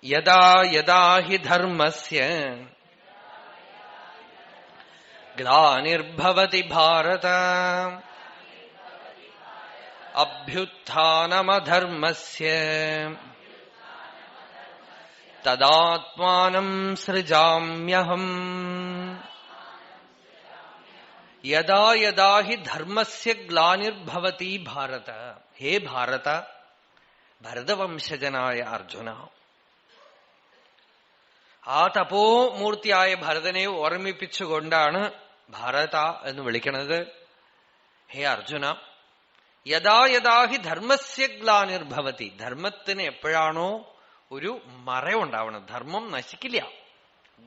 യദാ യദാ he ധർമ്മസ്യ ഗ്ലാനിർഭവതി Bharata അഭ്യുത്ഥാനമധർമ്മസ്യ തദാത്മാനം സൃജാമ്യഹം. യദാ യദാ he ധർമ്മസ്യ ഗ്ലാനിർഭവതി ഭാരത. ഹേ ഭാരത, ഭരതവംശജനായ അർജുന, ആ തപോമൂർത്തിയായ ഭരതനെ ഓർമ്മിപ്പിച്ചുകൊണ്ടാണ് ഭാരത എന്ന് വിളിക്കുന്നത്. ഹേ അർജുന, യദാ യദാ ഹി ധർമ്മസ്യ ഗ്ലാനിർഭവതി. ധർമ്മത്തിന് എപ്പോഴാണോ ഒരു മറയുണ്ടാവണം, ധർമ്മം നശിക്കില്ല,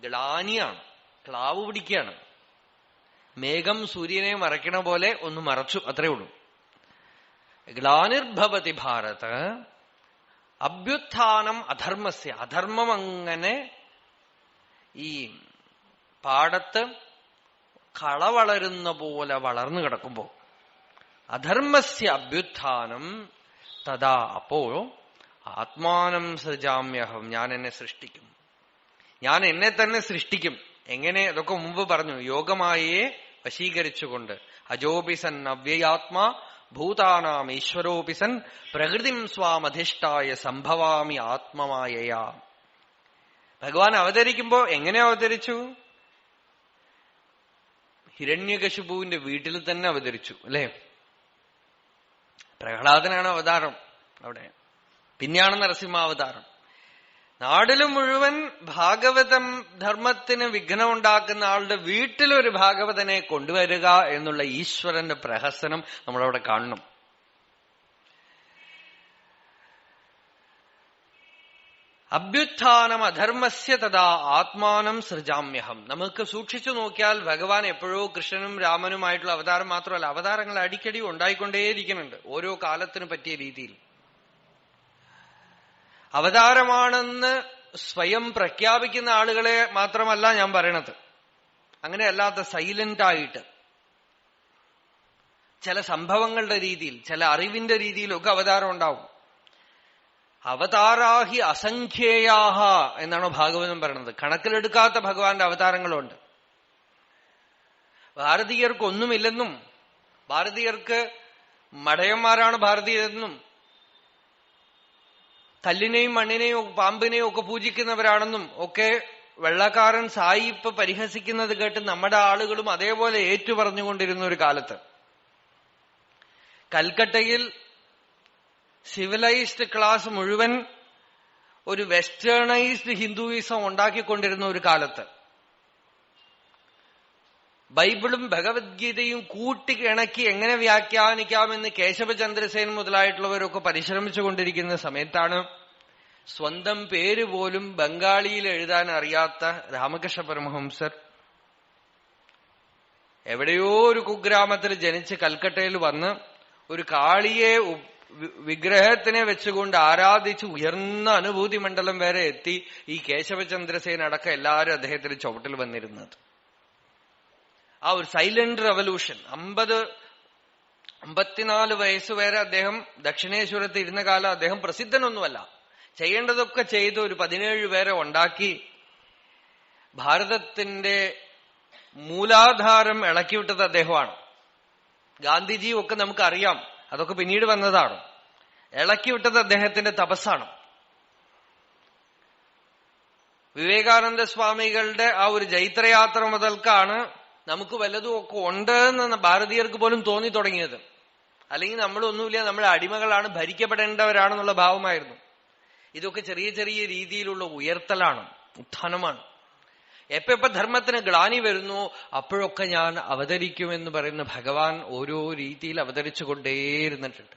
ഗ്ലാനിയാണ്, ക്ലാവ് പിടിക്കുകയാണ്. മേഘം സൂര്യനെ മറയ്ക്കണ പോലെ ഒന്ന് മറച്ചു, അത്രേ ഉള്ളൂ. ഗ്ലാനിർഭവതി ഭാരത അഭ്യുത്ഥാനം അധർമ്മസ്യ. അധർമ്മം അങ്ങനെ ഈ പാടത്ത് കള വളരുന്ന പോലെ വളർന്നു കിടക്കുമ്പോ അധർമ്മസ്യ അഭ്യുത്ഥാനം തഥാ, അപ്പോ ആത്മാനം സൃജാമ്യഹം, ഞാൻ എന്നെ സൃഷ്ടിക്കും, ഞാൻ എന്നെ തന്നെ സൃഷ്ടിക്കും. എങ്ങനെ? അതൊക്കെ മുമ്പ് പറഞ്ഞു. യോഗമായയെ വശീകരിച്ചുകൊണ്ട്. അജോപി സൻ അവ്യയാത്മാ ഭൂതാനാം ഈശ്വരോപി സൻ പ്രകൃതിം സ്വാമധിഷ്ഠായ സംഭവാമി ആത്മമായയാ. ഭഗവാൻ അവതരിക്കുമ്പോ എങ്ങനെ അവതരിച്ചു? ഹിരണ്യകശിപുവിന്റെ വീട്ടിൽ തന്നെ അവതരിച്ചു, അല്ലെ? പ്രഹ്ലാദനാണ് അവതാരം അവിടെ, പിന്നെയാണ് നരസിംഹാവതാരം. നാടില് മുഴുവൻ ഭാഗവതം ധർമ്മത്തിന് വിഘ്നമുണ്ടാക്കുന്ന ആളുടെ വീട്ടിലൊരു ഭാഗവതനെ കൊണ്ടുവരിക എന്നുള്ള ഈശ്വരന്റെ പ്രഹസനം നമ്മളവിടെ കാണണം. അഭ്യുത്ഥാനം അധർമ്മസ്യ തഥാ ആത്മാനം സൃജാമ്യഹം. നമുക്ക് സൂക്ഷിച്ചു നോക്കിയാൽ ഭഗവാൻ എപ്പോഴോ കൃഷ്ണനും രാമനുമായിട്ടുള്ള അവതാരം മാത്രമല്ല, അവതാരങ്ങൾ അടിക്കടി ഉണ്ടായിക്കൊണ്ടേയിരിക്കുന്നുണ്ട്, ഓരോ കാലത്തിനു പറ്റിയ രീതിയിൽ. അവതാരമാണെന്ന് സ്വയം പ്രഖ്യാപിക്കുന്ന ആളുകളെ മാത്രമല്ല ഞാൻ പറയണത്, അങ്ങനെയല്ലാത്ത സൈലന്റ് ആയിട്ട് ചില സംഭവങ്ങളുടെ രീതിയിൽ, ചില അറിവിന്റെ രീതിയിലൊക്കെ അവതാരം ഉണ്ടാവും. അവതാരാഹി അസംഖ്യേയാഹ എന്നാണ് ഭാഗവതം പറയണത്. കണക്കിലെടുക്കാത്ത ഭഗവാന്റെ അവതാരങ്ങളുണ്ട്. ഭാരതീയർക്കൊന്നുമില്ലെന്നും, ഭാരതീയർക്ക് മടയന്മാരാണ് ഭാരതീയരെന്നും, കല്ലിനെയും മണ്ണിനെയും പാമ്പിനെയും ഒക്കെ പൂജിക്കുന്നവരാണെന്നും ഒക്കെ വെള്ളക്കാരൻ സായിപ്പ് പരിഹസിക്കുന്നത് കേട്ട് നമ്മുടെ ആളുകളും അതേപോലെ ഏറ്റുപറഞ്ഞുകൊണ്ടിരുന്ന ഒരു കാലത്ത്, കൽക്കട്ടയിൽ സിവിലൈസ്ഡ് ക്ലാസ് മുഴുവൻ ഒരു വെസ്റ്റേണൈസ്ഡ് ഹിന്ദുയിസം ഉണ്ടാക്കിക്കൊണ്ടിരുന്ന ഒരു കാലത്ത്, ബൈബിളും ഭഗവത്ഗീതയും കൂട്ടി ഇണക്കി എങ്ങനെ വ്യാഖ്യാനിക്കാമെന്ന് കേശവചന്ദ്രസേൻ മുതലായിട്ടുള്ളവരൊക്കെ പരിശ്രമിച്ചുകൊണ്ടിരിക്കുന്ന സമയത്താണ് സ്വന്തം പേര് പോലും ബംഗാളിയിൽ എഴുതാൻ അറിയാത്ത രാമകൃഷ്ണ പരമഹംസർ എവിടെയോ ഒരു കുഗ്രാമത്തിൽ ജനിച്ച് കൽക്കട്ടയിൽ വന്ന് ഒരു കാളിയെ വിഗ്രഹത്തിനെ വെച്ചുകൊണ്ട് ആരാധിച്ച് ഉയർന്ന അനുഭൂതി മണ്ഡലം വരെ എത്തി. ഈ കേശവചന്ദ്രസേൻ അടക്കം എല്ലാവരും അദ്ദേഹത്തിന് ചുവട്ടിൽ വന്നിരുന്നത്. ആ ഒരു സൈലന്റ് റവല്യൂഷൻ. 54 വയസ്സുവരെ അദ്ദേഹം ദക്ഷിണേശ്വരത്ത് ഇരുന്ന കാലം അദ്ദേഹം പ്രസിദ്ധനൊന്നുമല്ല. ചെയ്യേണ്ടതൊക്കെ ചെയ്ത് ഒരു 17 പേരെ ഉണ്ടാക്കി ഭാരതത്തിന്റെ മൂലാധാരം ഇളക്കിവിട്ടത് അദ്ദേഹമാണ്. ഗാന്ധിജിയും ഒക്കെ നമുക്കറിയാം, അതൊക്കെ പിന്നീട് വന്നതാണ്. ഇളക്കിവിട്ടത് അദ്ദേഹത്തിന്റെ തപസ്സാണ്. വിവേകാനന്ദ സ്വാമികളുടെ ആ ഒരു ജൈത്രയാത്ര മുതൽക്കാണ് നമുക്ക് വല്ലതും ഒക്കെ ഉണ്ട് എന്ന് ഭാരതീയർക്ക് പോലും തോന്നി തുടങ്ങിയത്. അല്ലെങ്കിൽ നമ്മളൊന്നുമില്ല, നമ്മൾ അടിമകളാണ്, ഭരിക്കപ്പെടേണ്ടവരാണെന്നുള്ള ഭാവമായിരുന്നു. ഇതൊക്കെ ചെറിയ ചെറിയ രീതിയിലുള്ള ഉയർത്തലാണ്, ഉത്ഥാനമാണ്. എപ്പോ ധർമ്മത്തിന് ഗ്ലാനി വരുന്നു അപ്പോഴൊക്കെ ഞാൻ അവതരിക്കുമെന്ന് പറയുന്ന ഭഗവാൻ ഓരോ രീതിയിൽ അവതരിച്ചുകൊണ്ടേയിരുന്നിട്ടുണ്ട്.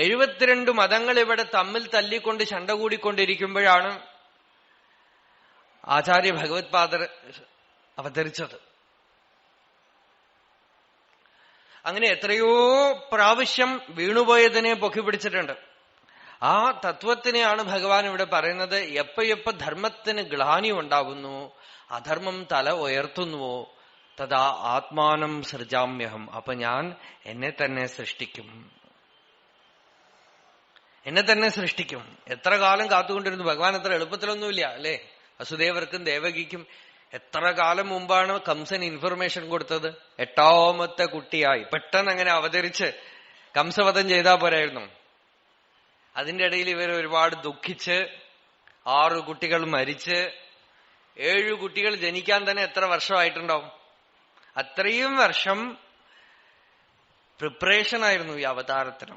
72 മതങ്ങൾ ഇവിടെ തമ്മിൽ തല്ലിക്കൊണ്ട് ശണ്ട കൂടിക്കൊണ്ടിരിക്കുമ്പോഴാണ് ആചാര്യ ഭഗവത് പാദർ അവതരിച്ചത്. അങ്ങനെ എത്രയോ പ്രാവശ്യം വീണുപോയതിനെ പൊക്കി പിടിച്ചിട്ടുണ്ട്. ആ തത്വത്തിനെയാണ് ഭഗവാൻ ഇവിടെ പറയുന്നത്. എപ്പ ധർമ്മത്തിന് ഗ്ലാനി ഉണ്ടാകുന്നു, അധർമ്മം തല ഉയർത്തുന്നുവോ, തഥാ ആത്മാനം സൃജാമ്യഹം, അപ്പൊ ഞാൻ എന്നെ തന്നെ സൃഷ്ടിക്കും. എന്നെ തന്നെ സൃഷ്ടിക്കും. എത്ര കാലം കാത്തുകൊണ്ടിരുന്നു. ഭഗവാൻ അത്ര എളുപ്പത്തിലൊന്നുമില്ല അല്ലേ. വസുദേവർക്കും ദേവകിക്കും എത്ര കാലം മുമ്പാണ് കംസൻ ഇൻഫർമേഷൻ കൊടുത്തത്. 8ാമത്തെ കുട്ടിയായി പെട്ടെന്ന് അങ്ങനെ അവതരിച്ച് കംസവധം ചെയ്താൽ പോരായിരുന്നു. അതിന്റെ ഇടയിൽ ഇവർ ഒരുപാട് ദുഃഖിച്ച് 6 കുട്ടികൾ മരിച്ച് 7 കുട്ടികൾ ജനിക്കാൻ തന്നെ എത്ര വർഷമായിട്ടുണ്ടാവും. അത്രയും വർഷം പ്രിപ്പറേഷൻ ആയിരുന്നു ഈ അവതാരത്തിന്.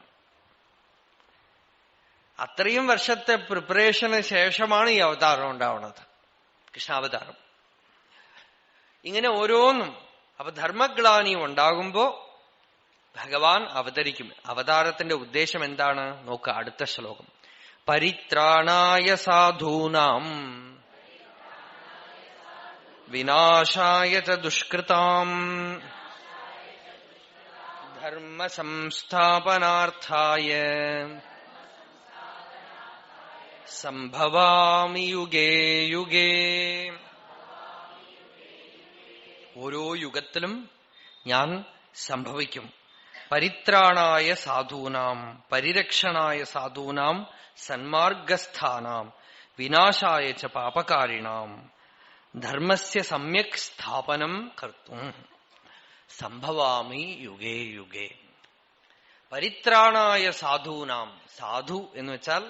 അത്രയും വർഷത്തെ പ്രിപ്പറേഷന് ശേഷമാണ് ഈ അവതാരം ഉണ്ടാവുന്നത്, കൃഷ്ണാവതാരം. ഇങ്ങനെ ഓരോന്നും. അപ്പൊ ധർമ്മഗ്ലാനി ഉണ്ടാകുമ്പോ ഭഗവാൻ അവതരിക്കും. അവതാരത്തിന്റെ ഉദ്ദേശം എന്താണ് നോക്ക. അടുത്ത ശ്ലോകം. പരിത്രാണായ സാധൂനാം വിനാശായ ച ദുഷ്കൃതാം ധർമ്മ സംസ്ഥാപനാർത്ഥായ സംഭവാമി യുഗേ യുഗേ. ഓരോ യുഗത്തിലും ഞാൻ സംഭവിക്കും. പരിത്രാണായ സാധൂനാം, പരിരക്ഷണായ സാധൂനാം, സന്മാർഗസ്ഥാനാം, വിനാശായ ച പാപകാരിണാം, ധർമ്മസ്യ സമ്യക് സ്ഥാപനം കർത്തും സംഭവാമി യുഗേ യുഗേ. പരിത്രാണായ സാധൂനാം. സാധു എന്ന് വെച്ചാൽ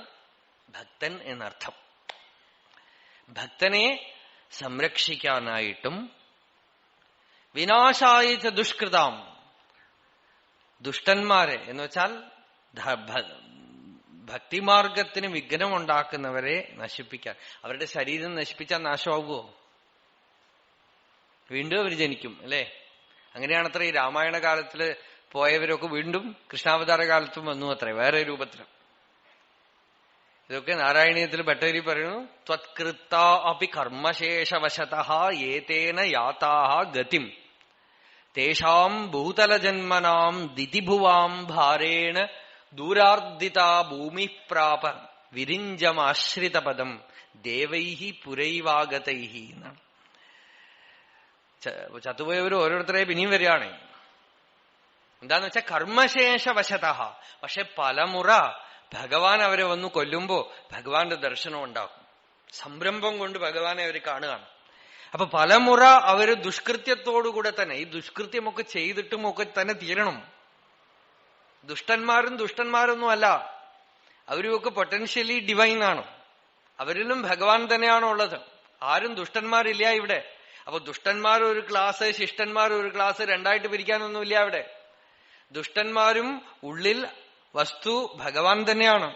ഭക്തൻ എന്നർത്ഥം. ഭക്തനെ സംരക്ഷിക്കാനായിട്ടും വിനാശായ ച ദുഷ്കൃതാം, ദുഷ്ടന്മാരെ എന്ന് വെച്ചാൽ ഭക്തിമാർഗത്തിന് വിഘ്നമുണ്ടാക്കുന്നവരെ നശിപ്പിക്കാൻ. അവരുടെ ശരീരം നശിപ്പിച്ചാൽ നാശമാകുമോ? വീണ്ടും അവർ ജനിക്കും അല്ലേ. അങ്ങനെയാണത്ര ഈ രാമായണ കാലത്തില് പോയവരൊക്കെ വീണ്ടും കൃഷ്ണാവതാര കാലത്തും വന്നു അത്രേ, വേറെ രൂപത്തിലും. ഇതൊക്കെ നാരായണീയത്തിൽ ഭട്ടതിരി പറയുന്നു. ത്വത്കൃത്ത അപി കർമ്മശേഷവശതഃ ഏതേന യാതാഃ ഗതിം തേഷാം ഭൂതലജന്മനാം ദിതിഭുവാം ഭാരേണ ദൂരാർദിതാ ഭൂമി പ്രാപ വിരിഞ്ചമാശ്രിതപദം ദേവൈഹി പുരൈവാഗതൈഹി എന്നാണ്. ചത്തുപോയവർ ഓരോരുത്തരെ പിന്നെയും വരികയാണ്. എന്താന്ന് വെച്ചാൽ കർമ്മശേഷവശതഃ. പക്ഷെ പലമുറ ഭഗവാൻ അവരെ വന്നു കൊല്ലുമ്പോ ഭഗവാന്റെ ദർശനം ഉണ്ടാകും. സംരംഭം കൊണ്ട് ഭഗവാനെ അവർ കാണുകയാണ്. അപ്പൊ പലമുറ അവര് ദുഷ്കൃത്യത്തോടുകൂടെ തന്നെ, ഈ ദുഷ്കൃത്യമൊക്കെ ചെയ്തിട്ടും ഒക്കെ തന്നെ തീരണം. ദുഷ്ടന്മാരൊന്നും അല്ല, അവരുമൊക്കെ പൊട്ടൻഷ്യലി ഡിവൈൻ ആണ്. അവരിലും ഭഗവാൻ തന്നെയാണ് ഉള്ളത്. ആരും ദുഷ്ടന്മാരില്ല ഇവിടെ. അപ്പൊ ദുഷ്ടന്മാർ ഒരു ക്ലാസ്, ശിഷ്ടന്മാർ ഒരു ക്ലാസ്, രണ്ടായിട്ട് പിരിക്കാനൊന്നുമില്ല അവിടെ. ദുഷ്ടന്മാരും ഉള്ളിൽ വസ്തു ഭഗവാൻ തന്നെയാണ്.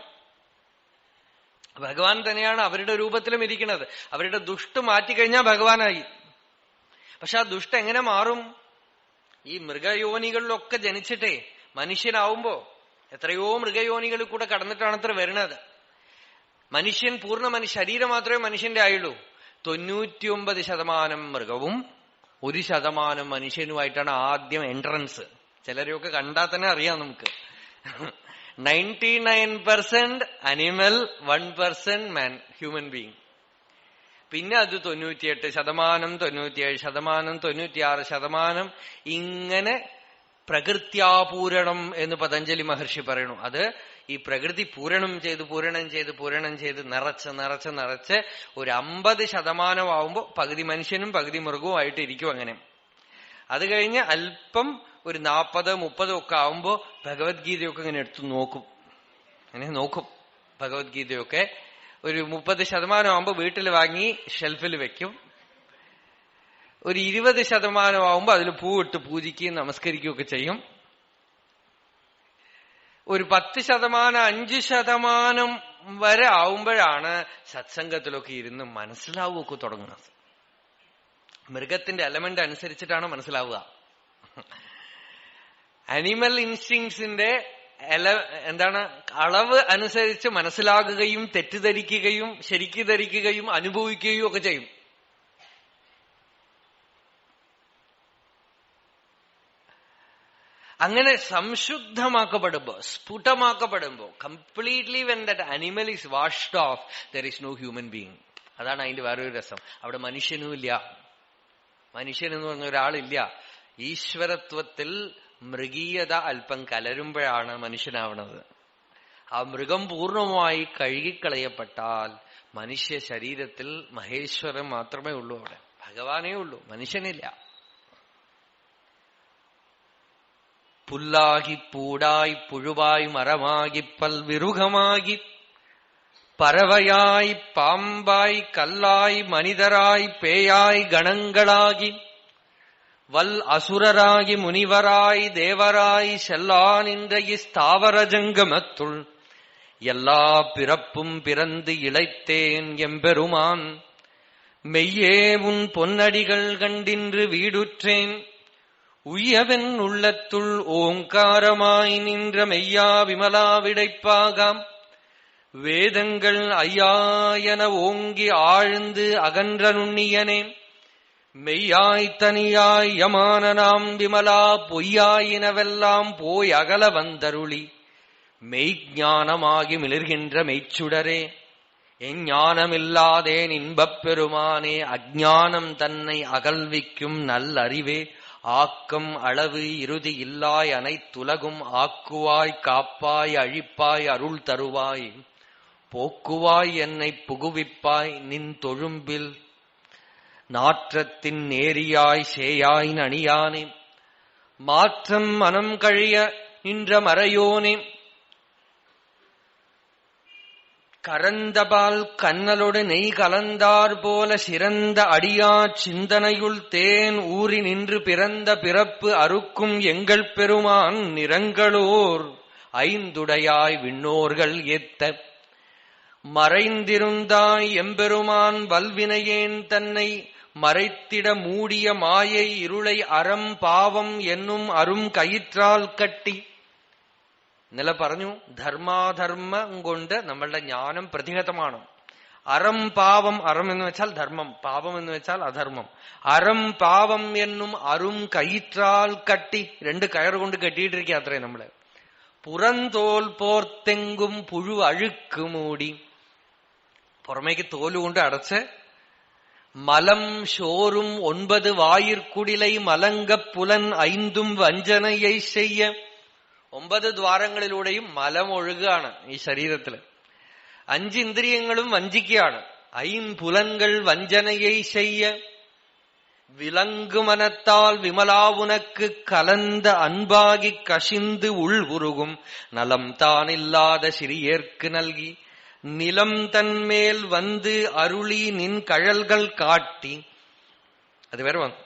ഭഗവാൻ തന്നെയാണ് അവരുടെ രൂപത്തിലും ഇരിക്കുന്നത്. അവരുടെ ദുഷ്ട മാറ്റിക്കഴിഞ്ഞാൽ ഭഗവാനായി. പക്ഷെ ആ ദുഷ്ട എങ്ങനെ മാറും? ഈ മൃഗയോനികളിലൊക്കെ ജനിച്ചിട്ടേ മനുഷ്യനാവുമ്പോ എത്രയോ മൃഗയോനികളിൽ കൂടെ കടന്നിട്ടാണ് അത്ര വരുന്നത്. മനുഷ്യൻ ശരീരം മാത്രമേ മനുഷ്യന്റെ ആയുള്ളൂ. 99% മൃഗവും 1% മനുഷ്യനുമായിട്ടാണ് ആദ്യം എൻട്രൻസ്. ചിലരെയൊക്കെ കണ്ടാൽ തന്നെ അറിയാം നമുക്ക്. 99% അനിമൽ, 1% മാൻ, ഹ്യൂമൻ ബീങ്. പിന്നെ അത് 98%, 97%, 96% ഇങ്ങനെ പ്രകൃത്യാപൂരണം എന്ന് പതഞ്ജലി മഹർഷി പറയണു. അത് ഈ പ്രകൃതി പൂരണം ചെയ്ത് നിറച്ച് ഒരു 50% ആവുമ്പോ പകുതി മനുഷ്യനും പകുതി മൃഗവും ആയിട്ട് ഇരിക്കും. അങ്ങനെ അത് കഴിഞ്ഞ് അല്പം ഒരു 40-30 ഒക്കെ ആവുമ്പോ ഭഗവത്ഗീതയൊക്കെ ഇങ്ങനെ എടുത്തു നോക്കും. ഭഗവത്ഗീതയൊക്കെ ഒരു 30% ആവുമ്പോ വീട്ടിൽ വാങ്ങി ഷെൽഫിൽ വെക്കും. ഒരു 20% ആവുമ്പോ അതിൽ പൂവിട്ട് പൂജിക്കുകയും നമസ്കരിക്കുകയും ഒക്കെ ചെയ്യും. ഒരു 10%, 5% വരെ ആവുമ്പോഴാണ് സത്സംഗത്തിലൊക്കെ ഇരുന്ന് മനസ്സിലാവുകയൊക്കെ തുടങ്ങുന്നത്. മൃഗത്തിന്റെ എലമെന്റ് അനുസരിച്ചിട്ടാണ് മനസ്സിലാവുക. അനിമൽ ഇൻസ്റ്റിങ്സിന്റെ അളവ് അനുസരിച്ച് മനസ്സിലാകുകയും തെറ്റിദ്ധരിക്കുകയും ശരിക്ക് ധരിക്കുകയും അനുഭവിക്കുകയും ഒക്കെ ചെയ്യും. അങ്ങനെ സംശുദ്ധമാക്കപ്പെടുമ്പോ, സ്ഫുടമാക്കപ്പെടുമ്പോ, completely when that animal is washed off, there is no human being. അതാണ് അതിന്റെ വേറൊരു രസം. അവിടെ മനുഷ്യനുമില്ല. മനുഷ്യനെന്ന് പറഞ്ഞ ഒരാളില്ല. ഈശ്വരത്വത്തിൽ മൃഗീയത അല്പം കലരുമ്പോഴാണ് മനുഷ്യനാവണത്. ആ മൃഗം പൂർണ്ണമായി കഴുകിക്കളയപ്പെട്ടാൽ മനുഷ്യ ശരീരത്തിൽ മഹേശ്വരൻ മാത്രമേ ഉള്ളൂ. അവിടെ ഭഗവാനേ ഉള്ളൂ, മനുഷ്യനില്ല. പുല്ലാകി പൂടായി പുഴുവായി മരമാകി പൽവിരുഖമാകി പറവയായി പാമ്പായി കല്ലായി മനിതരായി പേയായി ഗണങ്ങളാകി വൽ അസുരരാകി മുനിവരായി ദേവരായി செல்லானின்ற ஸ்தாவர ஜங்கமத்துள் எல்லா பிறப்பும் பிறந்து இளைத்தேன் எம்பெருமான் மெய்யே உன் பொன்னடிகள் கண்டின்று வீடுற்றேன் உய்யவன் உள்ளத்துள் ஓங்காரமாய் நின்ற மெய்யா விமலா விடைப்பாகாம் வேதங்கள் ஐயாயன ஓங்கி ஆழ்ந்து அகன்ற நுண்ணியனே மெய்யாய் தனியாய் யமானனாம் விமலா பொய்யாயினவெல்லாம் போய் அகல வந்தருளி மெய்ஞானமாகி மிளர்கின்ற மெய்ச்சுடரே எஞ்ஞானமில்லாதேன் இன்பப் பெருமானே அஞ்ஞானம் தன்னை அகல்விக்கும் நல்லறிவே ஆக்கம் அளவு இறுதி இல்லாய் அனைத்துலகும் ஆக்குவாய் காப்பாய் அழிப்பாய் அருள் தருவாய் போக்குவாய் என்னை புகுவிப்பாய் நின் தொழும்பில் நாற்றத்தின் நேரியாய் சேயாய் நணியானே மாற்றம் மனம் கழிய நின்ற மறையோனே கரந்தபால் கண்ணலோடு நெய் கலந்தார் போல சிறந்த அடியா சிந்தனையுள் தேன் ஊறி நின்று பிறந்த பிறப்பு அறுக்கும் எங்கள் பெருமான் நிறங்களோர் ஐந்துடையாய் விண்ணோர்கள் ஏத்த மறைந்திருந்தாய் எம்பெருமான் வல்வினையேன் தன்னை மறைத்திட மூடிய மாயை ഇരുളை அறம் பாவம் என்னும் அரும் കയിற்றாൽ കട്ടി. ഇന്നലെ പറഞ്ഞു, ധർമാധർമ്മം കൊണ്ട് നമ്മളുടെ ജ്ഞാനം പ്രതിഹതമാണ്. അறம் പാവം, അறம் എന്ന് വെച്ചാൽ ധർമ്മം, പാപം എന്ന് വെച്ചാൽ അധർമ്മം. അறம் പാവം എന്നും അറും കയിற்றாൽ കട്ടി, രണ്ട് കയറുകൊണ്ട് കെട്ടിയിട്ടിരിക്കുക അത്രേ നമ്മള്. പുറന്തോൽ പോർത്തെങ്കും പുഴു അഴുക്ക് മൂടി, പുറമേക്ക് തോലുകൊണ്ട് അടച്ച് മലം ഷോറും 9 വായിർക്കുടിലൈ മലങ്കப் പുലൻ ഐന്തും വഞ്ചനயை செய்ய. 9 ദ്വാരങ്ങളിലൂടെയും മലം ഒഴുകുകയാണ് ഈ ശരീരത്തില്. 5 ഇന്ദ്രിയങ്ങളും വഞ്ചിക്കുകയാണ്. ஐம்புலன்கள் வஞ்சனையை செய்ய விலங்கு மனத்தால் விமலா உனக்கு கலந்த அன்பாகி கசிந்து உள் உருகும் நலம் தானில்லாத சிறியேற்கு நல்கி நிலம் தன்மேல் வந்து அருளி நின் കഴൽകൾ കാട്ടി. അത് വേറെ വന്നു.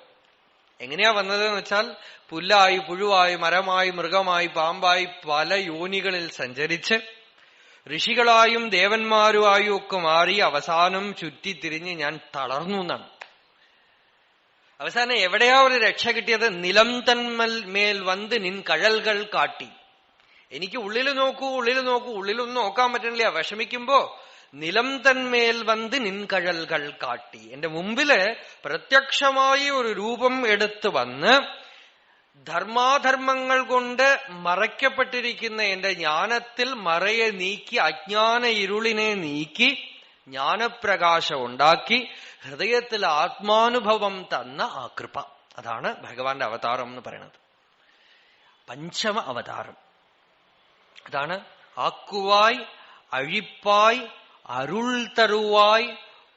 എങ്ങനെയാ വന്നതെന്ന് വെച്ചാൽ പുല്ലായി പുഴുവായി മരമായി മൃഗമായി പാമ്പായി പല യോനികളിൽ സഞ്ചരിച്ച് ഋഷികളായും ദേവന്മാരുമായും ഒക്കെ മാറി അവസാനം ചുറ്റിത്തിരിഞ്ഞ് ഞാൻ തളർന്നു എന്നാണ്. അവസാനം എവിടെയാ ഒരു രക്ഷ കിട്ടിയത്? നിലം തന്മേൽ വന്ന് നിൻ കഴൽകൾ കാട്ടി. എനിക്ക് ഉള്ളിൽ നോക്കൂ ഉള്ളിലൊന്നും നോക്കാൻ പറ്റണില്ല, വിഷമിക്കുമ്പോ നിലം തന്മേൽ വന്ന് നിൻ കഴൽകൾ കാട്ടി. എന്റെ മുമ്പില് പ്രത്യക്ഷമായി ഒരു രൂപം എടുത്തു വന്ന് ധർമാധർമ്മങ്ങൾ കൊണ്ട് മറയ്ക്കപ്പെട്ടിരിക്കുന്ന എന്റെ ജ്ഞാനത്തിൽ മറയെ നീക്കി, അജ്ഞാന ഇരുളിനെ നീക്കി ജ്ഞാനപ്രകാശം ഉണ്ടാക്കി ഹൃദയത്തിൽ ആത്മാനുഭവം തന്ന ആ കൃപ. അതാണ് ഭഗവാന്റെ അവതാരം എന്ന് പറയുന്നത്. പഞ്ചമ അവതാരം അതാണ്. ആക്കുവായ് അഴിപ്പായ് അരുൾ തരുവായ്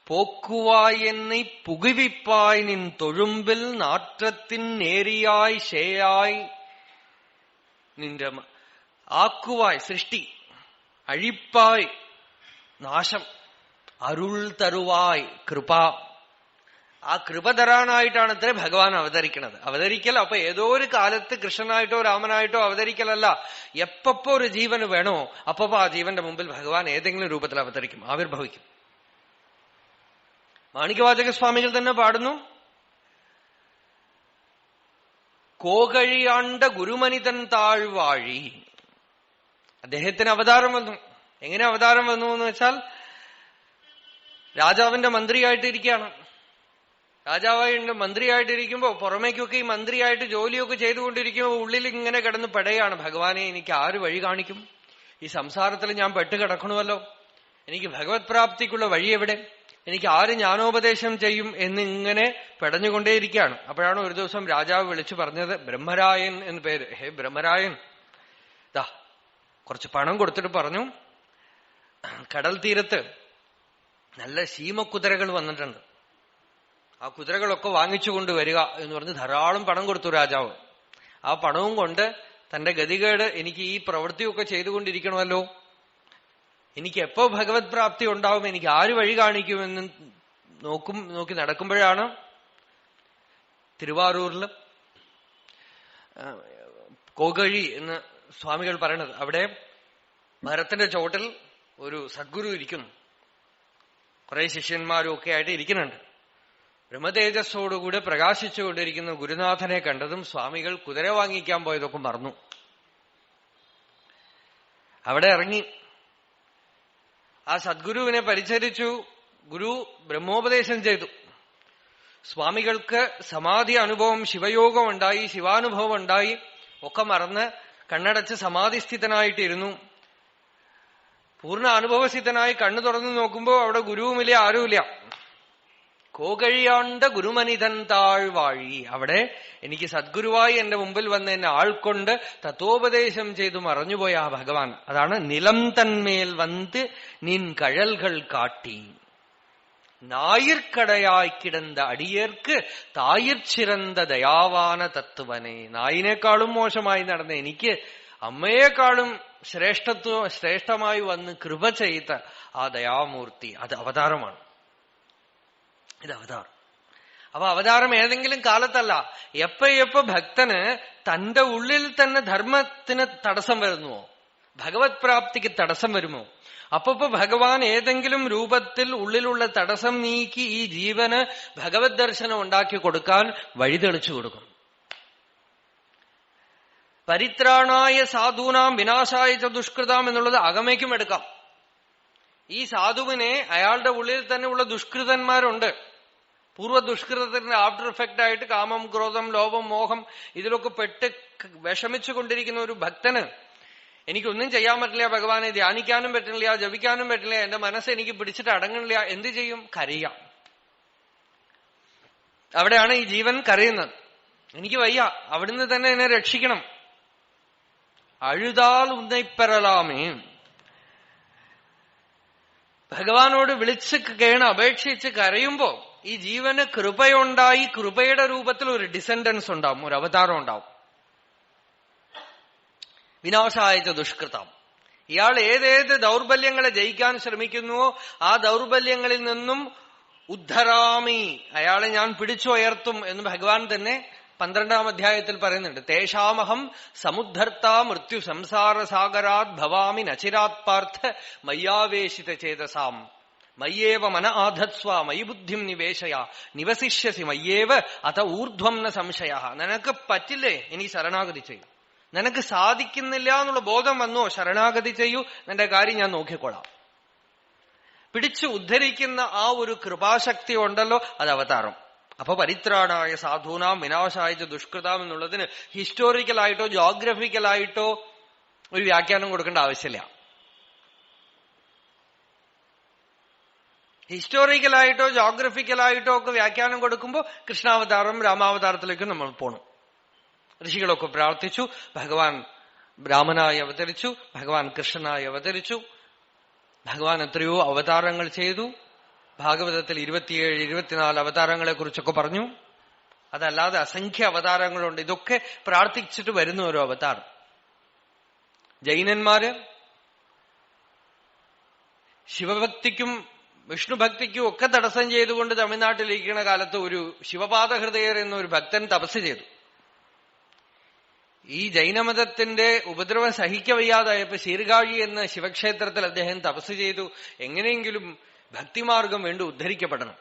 പോക്കുവായ് എന്നെ പുകുവിപ്പായ് നിൻ തൊഴുമ്പിൽ നാற்றത്തിൻ നേരിയായ് ശേയായ്. നിന്റെ ആക്കുവായ് സൃഷ്ടി, അഴിപ്പായ് നാശം, അരുൾ തരുവായ് കൃപ. ആ കൃപ തരാനായിട്ടാണ് ഇത്ര ഭഗവാൻ അവതരിക്കുന്നത്. അവതരിക്കൽ അപ്പൊ ഏതോ ഒരു കാലത്ത് കൃഷ്ണനായിട്ടോ രാമനായിട്ടോ അവതരിക്കലല്ല. എപ്പോ ഒരു ജീവന് വേണോ അപ്പോ ആ ജീവന്റെ മുമ്പിൽ ഭഗവാൻ ഏതെങ്കിലും രൂപത്തിൽ അവതരിക്കും, ആവിർഭവിക്കും. മാണിക്യവാചക സ്വാമികൾ തന്നെ പാടുന്നു, കോകഴിയാണ്ട ഗുരുമനിതൻ താഴ്വാഴി. അദ്ദേഹത്തിന് അവതാരം വന്നു. എങ്ങനെ അവതാരം വന്നു എന്ന് വെച്ചാൽ രാജാവിന്റെ മന്ത്രിയായിട്ടിരിക്കുകയാണ്. രാജാവായിട്ട് മന്ത്രിയായിട്ടിരിക്കുമ്പോ പുറമേക്കൊക്കെ ഈ മന്ത്രിയായിട്ട് ജോലിയൊക്കെ ചെയ്തുകൊണ്ടിരിക്കുമ്പോ ഉള്ളിൽ ഇങ്ങനെ കിടന്ന് പെടയാണ്, ഭഗവാനെ എനിക്ക് ആര് വഴി കാണിക്കും? ഈ സംസാരത്തിൽ ഞാൻ പെട്ടുകിടക്കണമല്ലോ, എനിക്ക് ഭഗവത് പ്രാപ്തിക്കുള്ള വഴി എവിടെ? എനിക്ക് ആര് ജ്ഞാനോപദേശം ചെയ്യും എന്നിങ്ങനെ പെടഞ്ഞുകൊണ്ടേയിരിക്കുകയാണ്. അപ്പോഴാണ് ഒരു ദിവസം രാജാവ് വിളിച്ചു പറഞ്ഞത്, ബ്രഹ്മരായൻ എന്ന് പേര്, ഹേ ബ്രഹ്മരായൻ, ദാ കുറച്ച് പണം കൊടുത്തിട്ട് പറഞ്ഞു, കടൽ തീരത്ത് നല്ല ശീമക്കുതിരകൾ വന്നിട്ടുണ്ട്, ആ കുതിരകളൊക്കെ വാങ്ങിച്ചു കൊണ്ടുവരിക എന്ന് പറഞ്ഞ് ധാരാളം പണം കൊടുത്തു രാജാവ്. ആ പണവും കൊണ്ട് തന്റെ ഗതികേട്, എനിക്ക് ഈ പ്രവൃത്തിയൊക്കെ ചെയ്തുകൊണ്ടിരിക്കണമല്ലോ, എനിക്ക് എപ്പോ ഭഗവത് പ്രാപ്തി ഉണ്ടാവും, എനിക്ക് ആര് വഴി കാണിക്കുമെന്ന് നോക്കി നടക്കുമ്പോഴാണ് തിരുവാരൂരില് കോകഴി എന്ന് സ്വാമികൾ പറയണത്. അവിടെ മരത്തിന്റെ ചോട്ടിൽ ഒരു സദ്ഗുരു ഇരിക്കുന്നു, കുറെ ശിഷ്യന്മാരും ഒക്കെ ആയിട്ട് ഇരിക്കുന്നുണ്ട്. ബ്രഹ്മതേജസ്സോടുകൂടെ പ്രകാശിച്ചുകൊണ്ടിരിക്കുന്ന ഗുരുനാഥനെ കണ്ടതും സ്വാമികൾ കുതിര വാങ്ങിക്കാൻ പോയതൊക്കെ മറന്നു. അവിടെ ഇറങ്ങി ആ സദ്ഗുരുവിനെ പരിചരിച്ചു. ഗുരു ബ്രഹ്മോപദേശം ചെയ്തു. സ്വാമികൾക്ക് സമാധി അനുഭവം, ശിവയോഗം ഉണ്ടായി, ശിവാനുഭവം ഉണ്ടായി. ഒക്കെ മറന്ന് കണ്ണടച്ച് സമാധിസ്ഥിതനായിട്ടിരുന്നു. പൂർണ്ണ അനുഭവസിദ്ധനായി കണ്ണു തുറന്നു നോക്കുമ്പോ അവിടെ ഗുരുവുമില്ല, ആരുമില്ല. കോകഴിയാണ്ട ഗുരുമനിതൻ താഴ്വാഴി. അവിടെ എനിക്ക് സദ്ഗുരുവായി എന്റെ മുമ്പിൽ വന്ന് എന്നെ ആൾക്കൊണ്ട് തത്വോപദേശം ചെയ്തു മറഞ്ഞുപോയ ആ ഭഗവാൻ. അതാണ് നിലം തന്മേൽ വന്ന് നിൻ കഴൽകൾ കാട്ടി നായിർക്കടയായി കിടന്ന അടിയേർക്ക് തായിർച്ചിറந்த ദയാവാന തത്വനെ. നായിനേക്കാളും മോശമായി നടന്ന എനിക്ക് അമ്മയെക്കാളും ശ്രേഷ്ഠമായി വന്ന് കൃപ ചെയ്ത ആ ദയാമൂർത്തി, അത് അവതാരമാണ്. ഇത് അവതാരം. അപ്പൊ അവതാരം ഏതെങ്കിലും കാലത്തല്ല, എപ്പോ ഭക്തന് തന്റെ ഉള്ളിൽ തന്നെ ധർമ്മത്തിന് തടസ്സം വരുന്നുവോ, ഭഗവത് പ്രാപ്തിക്ക് തടസ്സം വരുമോ, അപ്പൊ ഭഗവാൻ ഏതെങ്കിലും രൂപത്തിൽ ഉള്ളിലുള്ള തടസ്സം നീക്കി ഈ ജീവന് ഭഗവത് ദർശനം ഉണ്ടാക്കി കൊടുക്കാൻ വഴി തെളിച്ചു കൊടുക്കും. പരിത്രാണായ സാധൂനാം വിനാശായ ച ദുഷ്കൃതാം എന്നുള്ളത് അകമയ്ക്കും എടുക്കാം. ഈ സാധുവിനെ അയാളുടെ ഉള്ളിൽ തന്നെ ഉള്ള ദുഷ്കൃതന്മാരുണ്ട്. പൂർവ്വ ദുഷ്കൃതത്തിന്റെ ആഫ്റ്റർ എഫക്റ്റ് ആയിട്ട് കാമം, ക്രോധം, ലോഭം, മോഹം ഇതിലൊക്കെ പെട്ട് വിഷമിച്ചു കൊണ്ടിരിക്കുന്ന ഒരു ഭക്തന് എനിക്കൊന്നും ചെയ്യാൻ പറ്റില്ല, ഭഗവാനെ ധ്യാനിക്കാനും പറ്റില്ല, ജപിക്കാനും പറ്റില്ല, എന്റെ മനസ്സ് എനിക്ക് പിടിച്ചിട്ട് അടങ്ങണില്ല, എന്ത് ചെയ്യും? കരയാം. അവിടെയാണ് ഈ ജീവൻ കരയുന്നത്. എനിക്ക് വയ്യ, അവിടുന്ന് തന്നെ എന്നെ രക്ഷിക്കണം. അഴുതാൽ ഉന്നയിപ്പെറലാമേ. ഭഗവാനോട് വിളിച്ച് അപേക്ഷിച്ച് കരയുമ്പോ ഈ ജീവന് കൃപയുണ്ടായി, കൃപയുടെ രൂപത്തിൽ ഒരു ഡിസെൻഡൻസ് ഉണ്ടാവും, ഒരു അവതാരം ഉണ്ടാവും. വിനാശായ ദുഷ്കൃതം. ഇയാൾ ഏതേത് ദൗർബല്യങ്ങളെ ജയിക്കാൻ ശ്രമിക്കുന്നുവോ ആ ദൗർബല്യങ്ങളിൽ നിന്നും ഉദ്ധരാമി, അയാളെ ഞാൻ പിടിച്ചുയർത്തും എന്ന് ഭഗവാൻ തന്നെ 12ാം അധ്യായത്തിൽ പറയുന്നുണ്ട്. തേഷാമഹം സമുദ്ധർത്താ മൃത്യു സംസാര സാഗരാത് ഭവാമി നചിരാത് പാർത്ഥ മയ്യാവേശിത ചേതസാം മയ്യേവ മന ആധത്സ്വ മയി ബുദ്ധിം നിവേശയ നിവസിഷ്യസി മയ്യേവ അത ഊർധ്വം ന സംശയ. നിനക്ക് പറ്റില്ലേ, ഇനി ശരണാഗതി ചെയ്യൂ. നിനക്ക് സാധിക്കുന്നില്ല എന്നുള്ള ബോധം വന്നോ, ശരണാഗതി ചെയ്യൂ, നിന്റെ കാര്യം ഞാൻ നോക്കിക്കൊള്ളാം. പിടിച്ചു ഉദ്ധരിക്കുന്ന ആ ഒരു കൃപാശക്തി ഉണ്ടല്ലോ, അത് അവതാരം. അപ്പൊ പരിത്രാണായ സാധൂനാം വിനാശായ ദുഷ്കൃതാം എന്നുള്ളതിന് ഹിസ്റ്റോറിക്കലായിട്ടോ ജോഗ്രഫിക്കലായിട്ടോ ഒരു വ്യാഖ്യാനം കൊടുക്കേണ്ട ആവശ്യമില്ല. ഹിസ്റ്റോറിക്കലായിട്ടോ ജോഗ്രഫിക്കലായിട്ടോ ഒക്കെ വ്യാഖ്യാനം കൊടുക്കുമ്പോൾ കൃഷ്ണാവതാരം രാമാവതാരത്തിലേക്ക് നമ്മൾ പോകണം. ഋഷികളൊക്കെ പ്രാർത്ഥിച്ചു, ഭഗവാൻ രാമനായി അവതരിച്ചു, ഭഗവാൻ കൃഷ്ണനായി അവതരിച്ചു, ഭഗവാൻ എത്രയോ അവതാരങ്ങൾ ചെയ്തു. ഭാഗവതത്തിൽ 27, 24 അവതാരങ്ങളെ കുറിച്ചൊക്കെ പറഞ്ഞു. അതല്ലാതെ അസംഖ്യ അവതാരങ്ങളുണ്ട്. ഇതൊക്കെ പ്രാർത്ഥിച്ചിട്ട് വരുന്ന ഒരു അവതാരം. ജൈനന്മാര് ശിവഭക്തിക്കും വിഷ്ണുഭക്തിക്കും ഒക്കെ തടസ്സം ചെയ്തുകൊണ്ട് തമിഴ്നാട്ടിലിരിക്കുന്ന കാലത്ത് ഒരു ശിവപാദഹൃദയർ എന്നൊരു ഭക്തൻ തപസ് ചെയ്തു. ഈ ജൈനമതത്തിന്റെ ഉപദ്രവം സഹിക്കവയ്യാതായപ്പോ ശീർഗാഴി എന്ന ശിവക്ഷേത്രത്തിൽ അദ്ദേഹം തപസ് ചെയ്തു. എങ്ങനെയെങ്കിലും ഭക്തിമാർഗം വേണ്ടി ഉദ്ധരിക്കപ്പെടണം.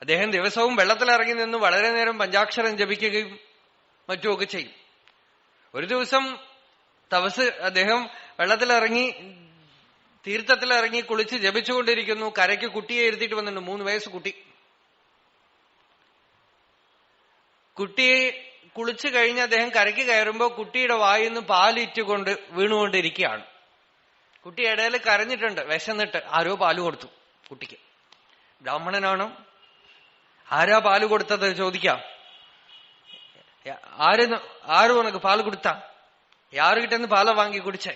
അദ്ദേഹം ദിവസവും വെള്ളത്തിലിറങ്ങി നിന്ന് വളരെ നേരം പഞ്ചാക്ഷരം ജപിക്കുകയും മറ്റുമൊക്കെ ചെയ്യും. ഒരു ദിവസം തപസ് അദ്ദേഹം വെള്ളത്തിലിറങ്ങി തീർത്ഥത്തിലിറങ്ങി കുളിച്ച് ജപിച്ചുകൊണ്ടിരിക്കുന്നു. കരയ്ക്ക് കുട്ടിയെ ഇരുത്തിയിട്ട് വന്നിട്ടുണ്ട്, 3 വയസ്സ് കുട്ടി. കുട്ടിയെ കുളിച്ചു കഴിഞ്ഞ് അദ്ദേഹം കരയ്ക്ക് കയറുമ്പോ കുട്ടിയുടെ വായിന്ന് പാലിറ്റുകൊണ്ട് വീണുകൊണ്ടിരിക്കുകയാണ്. കുട്ടി ഇടയിൽ കരഞ്ഞിട്ടുണ്ട്, വിശന്നിട്ട്. ആരോ പാല് കൊടുത്തു കുട്ടിക്ക്. ബ്രാഹ്മണനാണോ? ആരാ പാല് കൊടുത്തത് ചോദിക്കാം. ആരും ഉനക്ക് പാല് കൊടുത്ത? യാറുകിട്ടെന്ന് പാല വാങ്ങി കുടിച്ചേ.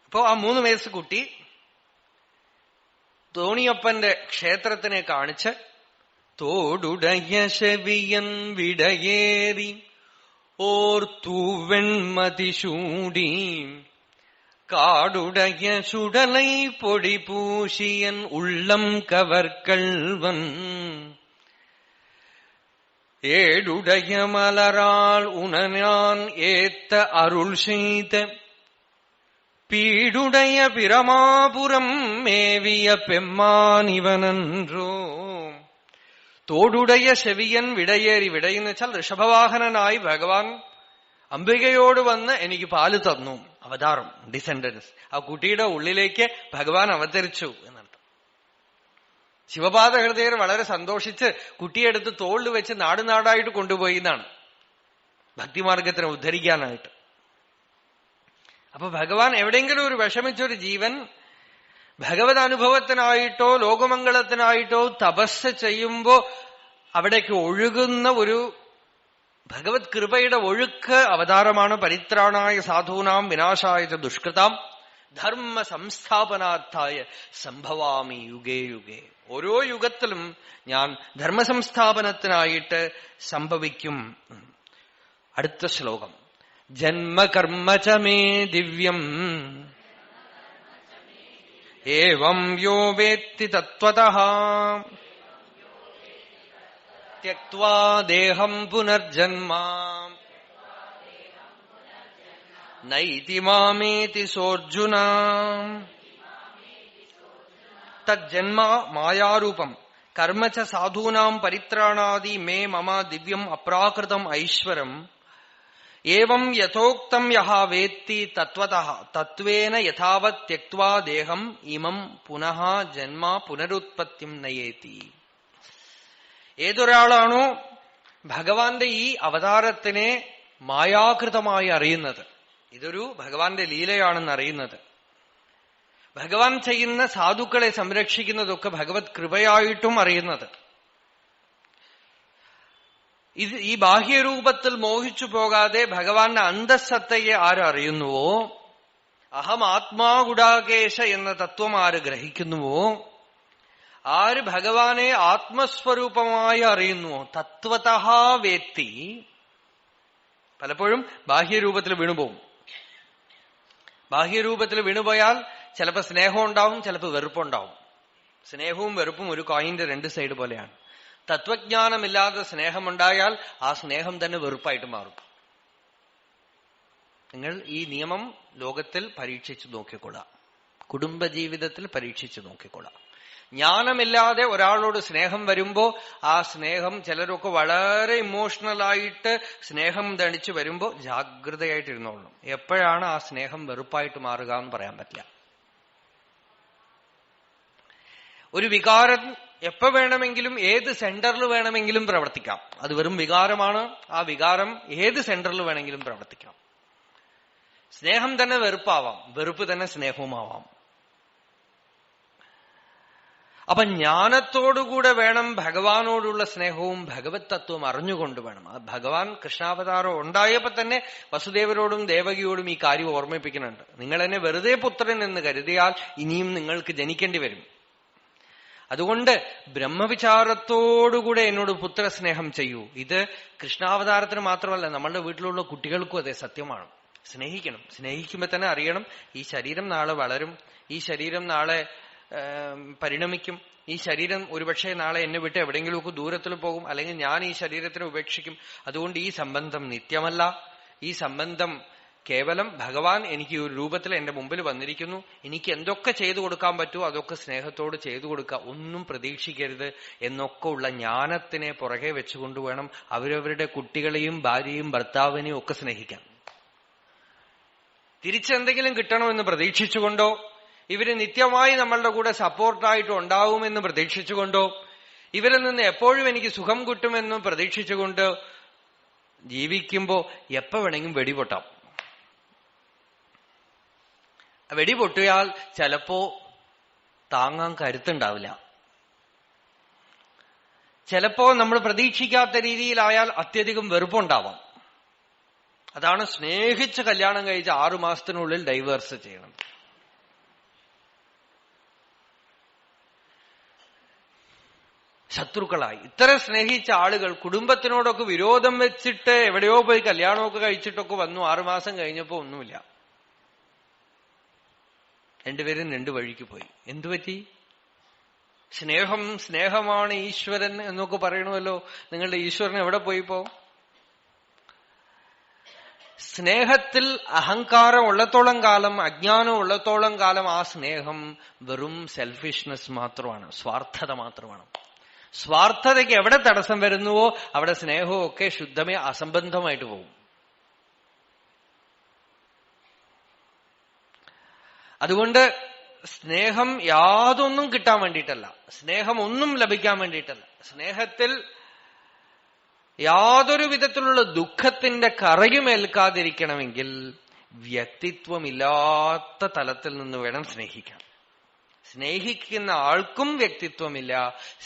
അപ്പോ ആ 3 വയസ്സ് കുട്ടി തോണിയപ്പന്റെ ക്ഷേത്രത്തിനെ കാണിച്ച് തോടുടയ ശവിയൻ വിടയേറി ഓർത്തൂവെൺമതിശൂടി കാടുടയ ചുടലൈ പൊടി പൂശിയൻ ഉള്ളം കവർക്കൾവൻ ഏടുടയ മലരാൾ ഉണനാൻ ഏത്ത അരുൾ ചെയ്ത പീടുടയ പിരമാപുരം മേവിയ പെമ്മാനിവനன்றോ. തോടുടയ ശവിയൻ വിടയേറി. വിടയെന്ന് വെച്ചാൽ ഋഷഭവാഹനനായി ഭഗവാൻ അംബികയോട് വന്ന് എനിക്ക് പാല് തന്നു. അവതാരം, ഡിസെൻഡൻസ്. ആ കുട്ടിയുടെ ഉള്ളിലേക്ക് ഭഗവാൻ അവതരിച്ചു എന്നർത്ഥം. ശിവപാദ ഹൃദയർ വളരെ സന്തോഷിച്ച് കുട്ടിയെടുത്ത് തോളിൽ വെച്ച് നാടുനാടായിട്ട് കൊണ്ടുപോയി എന്നാണ്, ഭക്തിമാർഗത്തിനെ ഉദ്ധരിക്കാനായിട്ട്. അപ്പൊ ഭഗവാൻ എവിടെയെങ്കിലും ഒരു വിഷമിച്ചൊരു ജീവൻ ഭഗവത് അനുഭവത്തിനായിട്ടോ ലോകമംഗളത്തിനായിട്ടോ തപസ് ചെയ്യുമ്പോ അവിടേക്ക് ഒഴുകുന്ന ഒരു ഭഗവത് കൃപയുടെ ഒഴുക്ക് അവതാരമാണ്. പരിത്രാണായ സാധൂനാം വിനാശായ ദുഷ്കൃതാം ധർമ്മ സംസ്ഥാപനാർത്ഥായ സംഭവാമി യുഗേ യുഗേ. ഓരോ യുഗത്തിലും ഞാൻ ധർമ്മസംസ്ഥാപനത്തിനായിട്ട് സംഭവിക്കും. അടുത്ത ശ്ലോകം. ജന്മകർമ്മ ച മേ ദിവ്യം ഏവം യോ വേത്തി തത്വതഃ ത്യക്ത്വാ ദേഹം പുനർജന്മ നൈതി മാമേതി സോർജുന. തജ്ജന്മ മായാരൂപം കർമ്മ ച സാധൂനാം പരിത്രാണാദി മേ മമ ദിവ്യം അപ്രാകൃതം ഐശ്വരം ഏവം യഥോക്തം യഹ വേത്തി തത്വതഃ തത്വേന യഥാവത് ത്യക്ത്വാ ദേഹം ഇമം പുനഃ ജന്മ പുനരുത്പത്തിം നയേതി. ഏതൊരാളാണോ ഭഗവാന്റെ ഈ അവതാരത്തിനെ മായാകൃതമായി അറിയുന്നത്, ഇതൊരു ഭഗവാന്റെ ലീലയാണെന്ന് അറിയുന്നത്, ഭഗവാൻ ചെയ്യുന്ന സാധുക്കളെ സംരക്ഷിക്കുന്നതൊക്കെ ഭഗവത് കൃപയായിട്ടും അറിയുന്നത്, ഈ ബാഹ്യരൂപത്തിൽ മോഹിച്ചു പോകാതെ ഭഗവാന്റെ അന്തഃസത്തയെ ആരറിയുന്നുവോ, അഹം ആത്മാ ഗുഡാകേശ എന്ന തത്വം ആര് ഗ്രഹിക്കുന്നുവോ, ആര് ഭഗവാനെ ആത്മസ്വരൂപമായി അറിയുന്നുവോ, തത്വതഃ വേത്തി. പലപ്പോഴും ബാഹ്യരൂപത്തിൽ വീണുപോകും. ബാഹ്യരൂപത്തിൽ വീണുപോയാൽ ചിലപ്പോൾ സ്നേഹം ഉണ്ടാവും, ചിലപ്പോൾ വെറുപ്പുണ്ടാവും. സ്നേഹവും വെറുപ്പും ഒരു കോയിന്റെ 2 സൈഡ് പോലെയാണ്. തത്വജ്ഞാനമില്ലാതെ സ്നേഹമുണ്ടായാൽ ആ സ്നേഹം തന്നെ വെറുപ്പായിട്ട് മാറും. നിങ്ങൾ ഈ നിയമം ലോകത്തിൽ പരീക്ഷിച്ചു നോക്കിക്കൊള്ളാം, കുടുംബജീവിതത്തിൽ പരീക്ഷിച്ചു നോക്കിക്കൊള്ളാം. ജ്ഞാനമില്ലാതെ ഒരാളോട് സ്നേഹം വരുമ്പോ ആ സ്നേഹം, ചിലരൊക്കെ വളരെ ഇമോഷണലായിട്ട് സ്നേഹം തണിച്ചു വരുമ്പോ ജാഗ്രതയായിട്ടിരുന്നോളണം. എപ്പോഴാണ് ആ സ്നേഹം വെറുപ്പായിട്ട് മാറുക എന്ന് പറയാൻ പറ്റില്ല. ഒരു വികാരം എപ്പോ വേണമെങ്കിലും ഏത് സെന്ററിൽ വേണമെങ്കിലും പ്രവർത്തിക്കാം. അത് വെറും വികാരമാണ്. ആ വികാരം ഏത് സെന്ററിൽ വേണമെങ്കിലും പ്രവർത്തിക്കാം. സ്നേഹം തന്നെ വെറുപ്പാവാം, വെറുപ്പ് തന്നെ സ്നേഹവുമാവാം. അപ്പൊ ജ്ഞാനത്തോടുകൂടെ വേണം ഭഗവാനോടുള്ള സ്നേഹവും ഭഗവത് തത്വം അറിഞ്ഞുകൊണ്ട് വേണം. ഭഗവാൻ കൃഷ്ണാവതാരം ഉണ്ടായപ്പോ തന്നെ വസുദേവരോടും ദേവകിയോടും ഈ കാര്യം ഓർമ്മിപ്പിക്കുന്നുണ്ട്. നിങ്ങൾ എന്നെ വെറുതെ പുത്രൻ എന്ന് കരുതിയാൽ ഇനിയും നിങ്ങൾക്ക് ജനിക്കേണ്ടി വരും. അതുകൊണ്ട് ബ്രഹ്മവിചാരത്തോടുകൂടെ എന്നോട് പുത്രസ്നേഹം ചെയ്യൂ. ഇത് കൃഷ്ണാവതാരത്തിന് മാത്രമല്ല, നമ്മളുടെ വീട്ടിലുള്ള കുട്ടികൾക്കും അതേ സത്യമാണ്. സ്നേഹിക്കണം. സ്നേഹിക്കുമ്പോ തന്നെ അറിയണം, ഈ ശരീരം നാളെ വളരും, ഈ ശരീരം നാളെ പരിണമിക്കും, ഈ ശരീരം ഒരുപക്ഷെ നാളെ എന്നെ വിട്ട് എവിടെയെങ്കിലുമൊക്കെ ദൂരത്തിൽ പോകും, അല്ലെങ്കിൽ ഞാൻ ഈ ശരീരത്തിനെ ഉപേക്ഷിക്കും. അതുകൊണ്ട് ഈ സംബന്ധം നിത്യമല്ല. ഈ സംബന്ധം കേവലം ഭഗവാൻ എനിക്ക് ഒരു രൂപത്തിൽ എന്റെ മുമ്പിൽ വന്നിരിക്കുന്നു, എനിക്ക് എന്തൊക്കെ ചെയ്തു കൊടുക്കാൻ പറ്റുമോ അതൊക്കെ സ്നേഹത്തോട് ചെയ്തു കൊടുക്കുക, ഒന്നും പ്രതീക്ഷിക്കരുത് എന്നൊക്കെ ഉള്ള ജ്ഞാനത്തിനെ പുറകെ വെച്ചുകൊണ്ട് വേണം അവരവരുടെ കുട്ടികളെയും ഭാര്യയും ഭർത്താവിനെയും ഒക്കെ സ്നേഹിക്കാൻ. തിരിച്ചെന്തെങ്കിലും കിട്ടണമെന്ന് പ്രതീക്ഷിച്ചുകൊണ്ടോ, ഇവര് നിത്യമായി നമ്മളുടെ കൂടെ സപ്പോർട്ടായിട്ട് ഉണ്ടാവുമെന്ന് പ്രതീക്ഷിച്ചുകൊണ്ടോ, ഇവരിൽ നിന്ന് എപ്പോഴും എനിക്ക് സുഖം കിട്ടുമെന്നും പ്രതീക്ഷിച്ചുകൊണ്ട് ജീവിക്കുമ്പോ എപ്പോ വേണമെങ്കിലും വെടിപൊട്ടാം. വെടിപൊട്ടിയാൽ ചിലപ്പോ താങ്ങാൻ കരുത്തുണ്ടാവില്ല. ചിലപ്പോ നമ്മൾ പ്രതീക്ഷിക്കാത്ത രീതിയിലായാൽ അത്യധികം വെറുപ്പുണ്ടാവാം. അതാണ് സ്നേഹിച്ച് കല്യാണം കഴിച്ച് 6 മാസത്തിനുള്ളിൽ ഡൈവേഴ്സ് ചെയ്യണം. ശത്രുക്കളായി ഇത്ര സ്നേഹിച്ച ആളുകൾ കുടുംബത്തിനോടൊക്കെ വിരോധം വെച്ചിട്ട് എവിടെയോ പോയി കല്യാണമൊക്കെ കഴിച്ചിട്ടൊക്കെ വന്നു. 6 മാസം കഴിഞ്ഞപ്പോ ഒന്നുമില്ല, രണ്ടുപേരും 2 വഴിക്ക് പോയി. എന്തുപറ്റി? സ്നേഹമാണ് ഈശ്വരൻ എന്നൊക്കെ പറയണമല്ലോ. നിങ്ങളുടെ ഈശ്വരൻ എവിടെ പോയിപ്പോ? സ്നേഹത്തിൽ അഹങ്കാരം ഉള്ളത്തോളം കാലം, അജ്ഞാനം ഉള്ളത്തോളം കാലം ആ സ്നേഹം വെറും സെൽഫിഷ്നെസ് മാത്രമാണ്, സ്വാർത്ഥത മാത്രമാണ്. സ്വാർത്ഥതയ്ക്ക് എവിടെ തടസ്സം വരുന്നുവോ അവിടെ സ്നേഹമൊക്കെ ശുദ്ധമേ അസംബന്ധമായിട്ട് പോകും. അതുകൊണ്ട് സ്നേഹം യാതൊന്നും കിട്ടാൻ വേണ്ടിയിട്ടല്ല, സ്നേഹം ഒന്നും ലഭിക്കാൻ വേണ്ടിയിട്ടല്ല. സ്നേഹത്തിൽ യാതൊരു വിധത്തിലുള്ള ദുഃഖത്തിന്റെ കറയുമേൽക്കാതിരിക്കണമെങ്കിൽ വ്യക്തിത്വമില്ലാത്ത തലത്തിൽ നിന്ന് വേണം സ്നേഹിക്കാൻ. സ്നേഹിക്കുന്ന ആൾക്കും വ്യക്തിത്വമില്ല,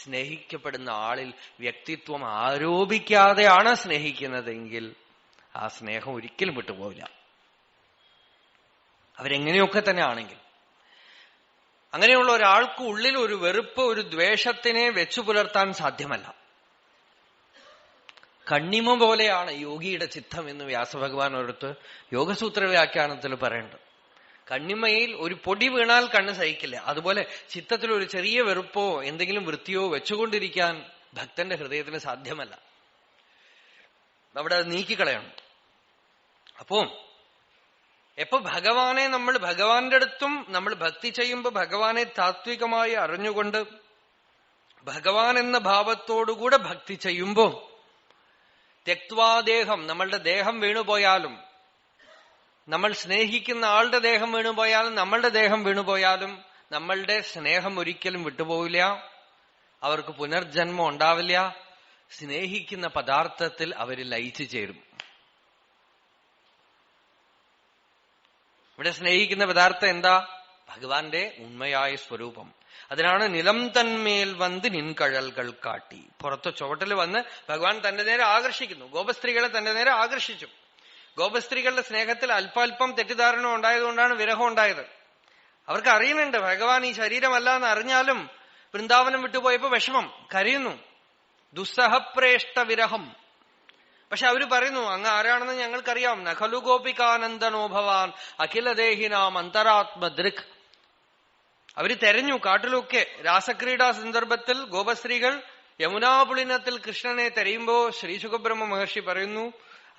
സ്നേഹിക്കപ്പെടുന്ന ആളിൽ വ്യക്തിത്വം ആരോപിക്കാതെയാണ് സ്നേഹിക്കുന്നതെങ്കിൽ ആ സ്നേഹം ഒരിക്കലും വിട്ടുപോവില്ല, അവരെങ്ങനെയൊക്കെ തന്നെ ആണെങ്കിൽ. അങ്ങനെയുള്ള ഒരാൾക്ക് ഉള്ളിൽ ഒരു വെറുപ്പ്, ഒരു ദ്വേഷത്തിനെ വെച്ചു പുലർത്താൻ സാധ്യമല്ല. കണ്ണിമ പോലെയാണ് യോഗിയുടെ ചിത്തം എന്ന് വ്യാസഭഗവാൻ ഒരിടത്ത് യോഗസൂത്ര വ്യാഖ്യാനത്തിൽ പറയുന്നുണ്ട്. കണ്ണിമയിൽ ഒരു പൊടി വീണാൽ കണ്ണ് സഹിക്കില്ല, അതുപോലെ ചിത്തത്തിൽ ഒരു ചെറിയ വെറുപ്പോ എന്തെങ്കിലും വൃത്തിയോ വെച്ചുകൊണ്ടിരിക്കാൻ ഭക്തന്റെ ഹൃദയത്തിന് സാധ്യമല്ല. അവിടെ അത് നീക്കിക്കളയണം. അപ്പോ എപ്പോ ഭഗവാനെ ഭഗവാന്റെ അടുത്തും നമ്മൾ ഭക്തി ചെയ്യുമ്പോൾ ഭഗവാനെ താത്വികമായി അറിഞ്ഞുകൊണ്ട് ഭഗവാൻ എന്ന ഭാവത്തോടുകൂടെ ഭക്തി ചെയ്യുമ്പോ തെക്വാദേഹം, നമ്മളുടെ ദേഹം വീണുപോയാലും, നമ്മൾ സ്നേഹിക്കുന്ന ആളുടെ ദേഹം വീണുപോയാലും, നമ്മളുടെ ദേഹം വീണുപോയാലും നമ്മളുടെ സ്നേഹം ഒരിക്കലും വിട്ടുപോവില്ല, അവർക്ക് പുനർജന്മം ഉണ്ടാവില്ല. സ്നേഹിക്കുന്ന പദാർത്ഥത്തിൽ അവര് ലയിച്ചു ചേരും. ഇവിടെ സ്നേഹിക്കുന്ന പദാർത്ഥം എന്താ? ഭഗവാന്റെ ഉണ്മയായ സ്വരൂപം. അതിനാണ് നിലം തന്മേൽ വന്ന് നിൻകഴൽകൾ കാട്ടി. പുറത്ത് ചുവട്ടിൽ വന്ന് ഭഗവാൻ തന്റെ നേരെ ആകർഷിക്കുന്നു. ഗോപസ്ത്രീകളെ തന്റെ നേരെ ആകർഷിച്ചു. ഗോപസ്ത്രീകളുടെ സ്നേഹത്തിൽ അല്പാൽപ്പം തെറ്റിദ്ധാരണ ഉണ്ടായതുകൊണ്ടാണ് വിരഹം ഉണ്ടായത്. അവർക്ക് അറിയുന്നുണ്ട് ഭഗവാൻ ഈ ശരീരമല്ല എന്ന് അറിഞ്ഞാലും വൃന്ദാവനം വിട്ടുപോയപ്പോ വിഷമം, കരയുന്നു. ദുസ്സഹപ്രേഷ്ട വിരഹം. പക്ഷെ അവര് പറയുന്നു, അങ്ങ് ആരാണെന്ന് ഞങ്ങൾക്കറിയാം. നഖലു ഗോപികാനന്ദനോ ഭവാൻ അഖിലദേഹിനാം അന്തരാത്മദൃക്. അവര് തെരഞ്ഞു കാട്ടിലൊക്കെ. രാസക്രീഡാ സന്ദർഭത്തിൽ ഗോപസ്ത്രീകൾ യമുനാപുളിനത്തിൽ കൃഷ്ണനെ തെരയുമ്പോ ശ്രീ ശുകബ്രഹ്മ മഹർഷി പറയുന്നു,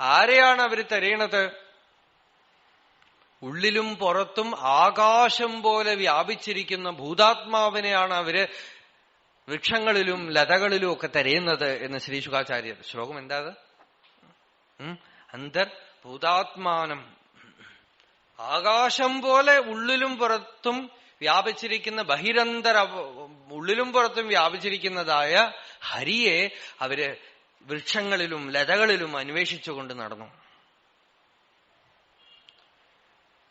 ആരെയാണ് അവര് തെരയണത്? ഉള്ളിലും പുറത്തും ആകാശം പോലെ വ്യാപിച്ചിരിക്കുന്ന ഭൂതാത്മാവിനെയാണ് അവര് വൃക്ഷങ്ങളിലും ലതകളിലും ഒക്കെ തെരയുന്നത് എന്ന് ശ്രീ ശുകാചാര്യർ. ശ്ലോകം എന്താ? അന്തർഭൂതാത്മാനം. ആകാശം പോലെ ഉള്ളിലും പുറത്തും വ്യാപിച്ചിരിക്കുന്ന ഉള്ളിലും പുറത്തും വ്യാപിച്ചിരിക്കുന്നതായ ഹരിയെ അവര് വൃക്ഷങ്ങളിലും ലതകളിലും അന്വേഷിച്ചുകൊണ്ട് നടന്നു.